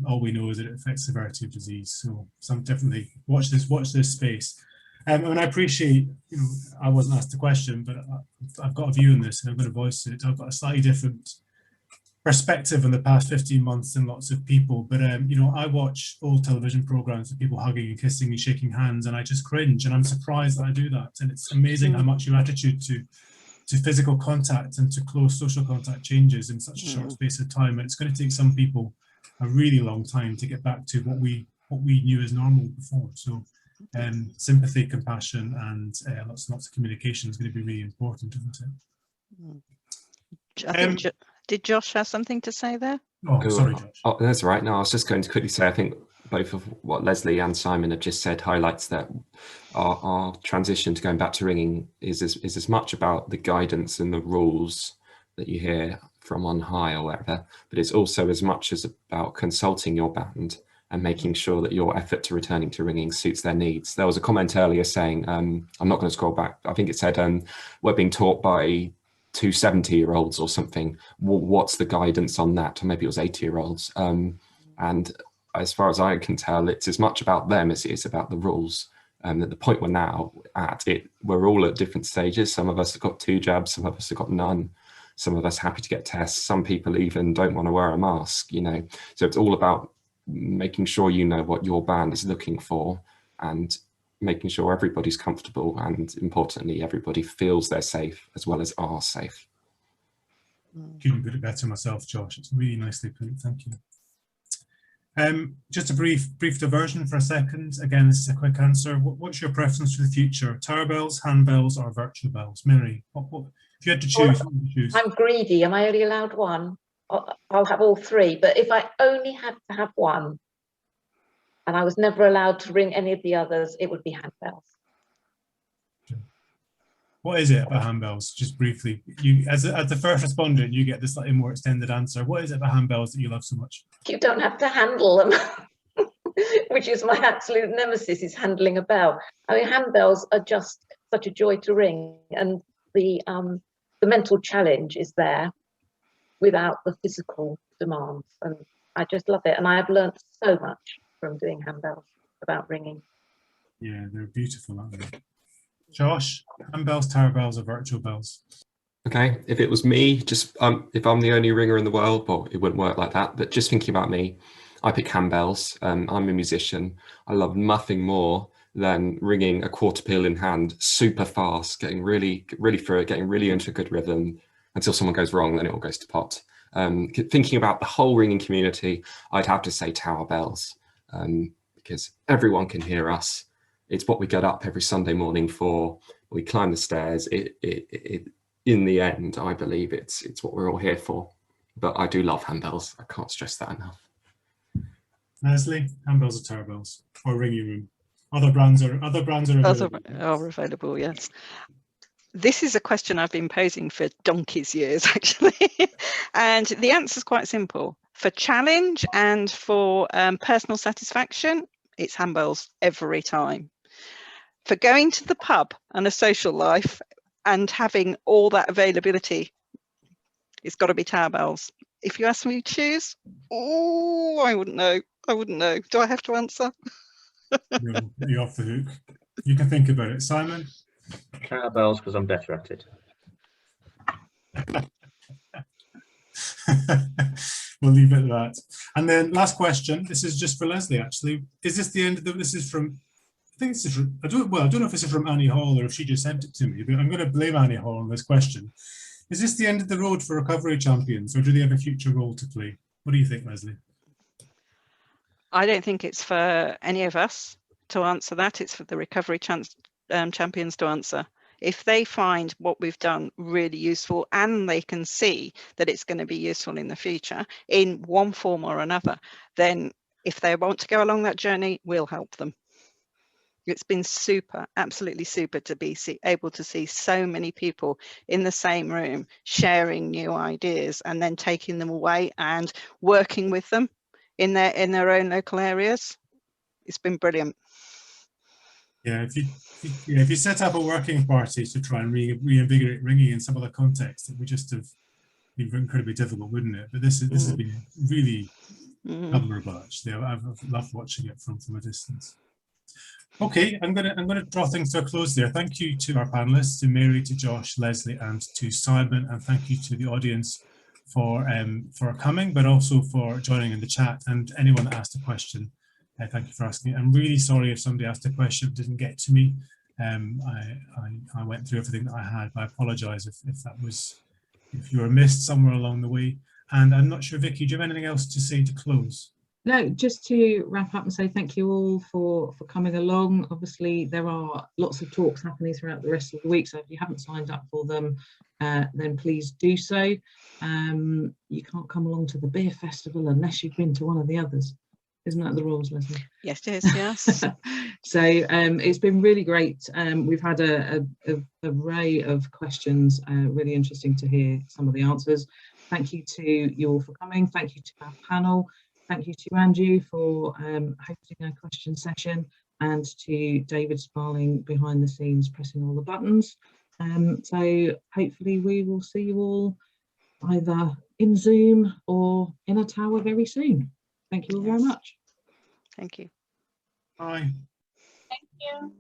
All we know is that it affects severity of disease. So definitely watch this space. And I appreciate, I wasn't asked the question, but I've got a view on this and I'm going to voice it. I've got a slightly different perspective in the past 15 months than lots of people, but I watch old television programs of people hugging and kissing and shaking hands, and I just cringe, and I'm surprised that I do that. And it's amazing how much your attitude to physical contact and to close social contact changes in such a short space of time. And it's going to take some people a really long time to get back to what we knew as normal before. So sympathy, compassion, and lots of communication is going to be really important, isn't it? I think did Josh have something to say there? Oh, sorry, Josh. Oh, that's right. No, I was just going to quickly say, I think both of what Lesley and Simon have just said highlights that our transition to going back to ringing is as much about the guidance and the rules that you hear from on high or whatever, but it's also as much as about consulting your band and making sure that your effort to returning to ringing suits their needs. There was a comment earlier saying, I'm not going to scroll back, I think it said, we're being taught by 2 70-year-olds or something. What's the guidance on that? Or maybe it was 80-year-olds. And as far as I can tell, it's as much about them as it is about the rules. At the point we're now at, we're all at different stages. Some of us have got 2 jabs, some of us have got none. Some of us happy to get tests. Some people even don't want to wear a mask, So it's all about making sure you know what your band is looking for and making sure everybody's comfortable, and importantly, everybody feels they're safe as well as are safe. Couldn't put it better myself, Josh. It's really nicely put. Thank you. Just a brief diversion for a second. Again, this is a quick answer. What's your preference for the future? Tower bells, handbells, or virtual bells? Mary, if you had to choose, what would you choose? I'm greedy. Am I only allowed one? I'll have all 3. But if I only had to have one, and I was never allowed to ring any of the others, it would be handbells. What is it about handbells? Just briefly, you as the first respondent, you get this slightly more extended answer. What is it about handbells that you love so much? You don't have to handle them, which is my absolute nemesis, is handling a bell. I mean, handbells are just such a joy to ring, and the mental challenge is there without the physical demands, and I just love it. And I have learned so much from doing handbells about ringing. Yeah, they're beautiful, aren't they? Josh, handbells, tower bells, or virtual bells? Okay, if it was me, just if I'm the only ringer in the world, well, it wouldn't work like that, but just thinking about me, I pick handbells. I'm a musician. I love nothing more than ringing a quarter peal in hand super fast, getting really through it, getting really into a good rhythm until someone goes wrong, then it all goes to pot. Thinking about the whole ringing community, I'd have to say tower bells, because everyone can hear us. It's what we get up every Sunday morning for. We climb the stairs. In the end, I believe it's what we're all here for. But I do love handbells. I can't stress that enough. Lesley, handbells or tower bells, or ringing room? Other brands are available. Yes. This is a question I've been posing for donkey's years, actually. And the answer is quite simple. For challenge and for personal satisfaction, it's handbells every time. For going to the pub and a social life and having all that availability, it's got to be tower bells. If you ask me to choose, I wouldn't know. Do I have to answer? No, you're off the hook. You can think about it. Simon? Cowbells, because I'm better at it. We'll leave it at that. And then last question. This is just for Lesley, actually. Is this the end of the? This is from. I think this is from. I don't know if this is from Annie Hall or if she just sent it to me. But I'm going to blame Annie Hall on this question. Is this the end of the road for recovery champions, or do they have a future role to play? What do you think, Lesley? I don't think it's for any of us to answer that. It's for the recovery champions to answer. If they find what we've done really useful and they can see that it's going to be useful in the future in one form or another, then if they want to go along that journey, we'll help them. It's been super, absolutely super to be able to see so many people in the same room sharing new ideas and then taking them away and working with them in their own local areas. It's been brilliant. Yeah, if you set up a working party to try and reinvigorate ringing in some other context, it would just have been incredibly difficult, wouldn't it? But this has been really admirable, actually. I've loved watching it from a distance. Okay, I'm gonna draw things to a close there. Thank you to our panelists, to Mary, to Josh, Lesley, and to Simon, and thank you to the audience for coming, but also for joining in the chat, and anyone that asked a question. Thank you for asking. I'm really sorry if somebody asked a question that didn't get to me. I went through everything that I had, but I apologise if you were missed somewhere along the way. And I'm not sure, Vicky, do you have anything else to say to close? No, just to wrap up and say thank you all for coming along. Obviously, there are lots of talks happening throughout the rest of the week, so if you haven't signed up for them, then please do so. You can't come along to the beer festival unless you've been to one of the others. Isn't that the rules, Lesley? Yes, it is, yes. So it's been really great. We've had an array of questions, really interesting to hear some of the answers. Thank you to you all for coming. Thank you to our panel. Thank you to Andrew for hosting our question session, and to David Sparling behind the scenes pressing all the buttons. So hopefully we will see you all either in Zoom or in a tower very soon. Thank you all very much. Thank you. Bye. Thank you.